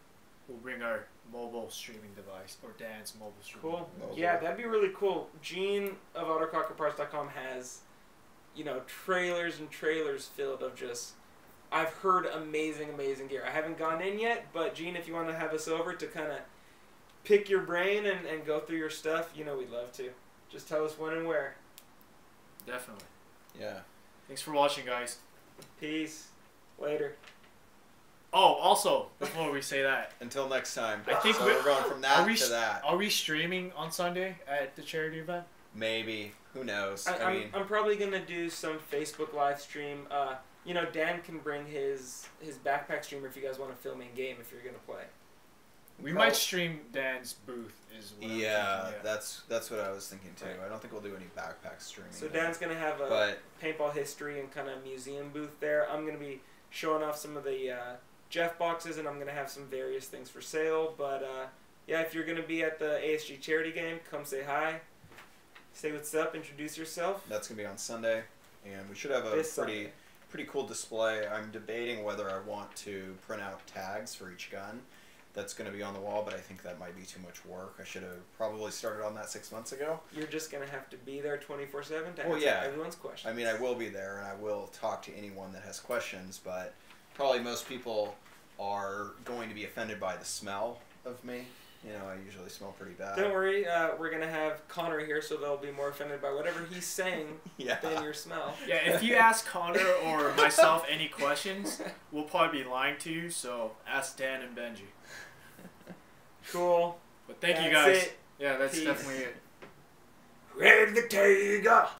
We'll bring our mobile streaming device, or Dan's mobile streaming. Cool. Mobile. Yeah, that'd be really cool. Gene of AutoCockerParts.com has, you know, trailers and trailers filled of just, I've heard amazing gear. I haven't gone in yet, but Gene, if you want to have us over to kind of pick your brain and go through your stuff, you know we'd love to. Just tell us when and where. Definitely. Yeah. Thanks for watching, guys. Peace. Later. Oh, also, before we say that, Until next time. I think so we're going from that to that. Are we streaming on Sunday at the charity event? Maybe. Who knows? I'm probably going to do some Facebook live stream. You know, Dan can bring his backpack streamer if you guys want to film in game if you're going to play. We might stream Dan's booth is what I'm thinking, yeah. That's what I was thinking too. Right. I don't think we'll do any backpack streaming. So Dan's going to have a paintball history and kind of museum booth there. I'm going to be showing off some of the Jeff boxes, and I'm going to have some various things for sale. But yeah, if you're going to be at the ASG charity game, come say hi. Say what's up, introduce yourself. That's going to be on Sunday, and we should have a pretty cool display. I'm debating whether I want to print out tags for each gun. That's going to be on the wall, but I think that might be too much work. I should have probably started on that 6 months ago. You're just going to have to be there 24/7 to answer everyone's questions. I mean, I will be there, and I will talk to anyone that has questions, but probably most people are going to be offended by the smell of me. You know, I usually smell pretty bad. Don't worry, we're going to have Connor here, so they'll be more offended by whatever he's saying than your smell. Yeah, if you ask Connor or myself any questions, we'll probably be lying to you, so ask Dan and Benji. Cool. But thank you guys. Yeah, that's definitely it. Red the Tiger.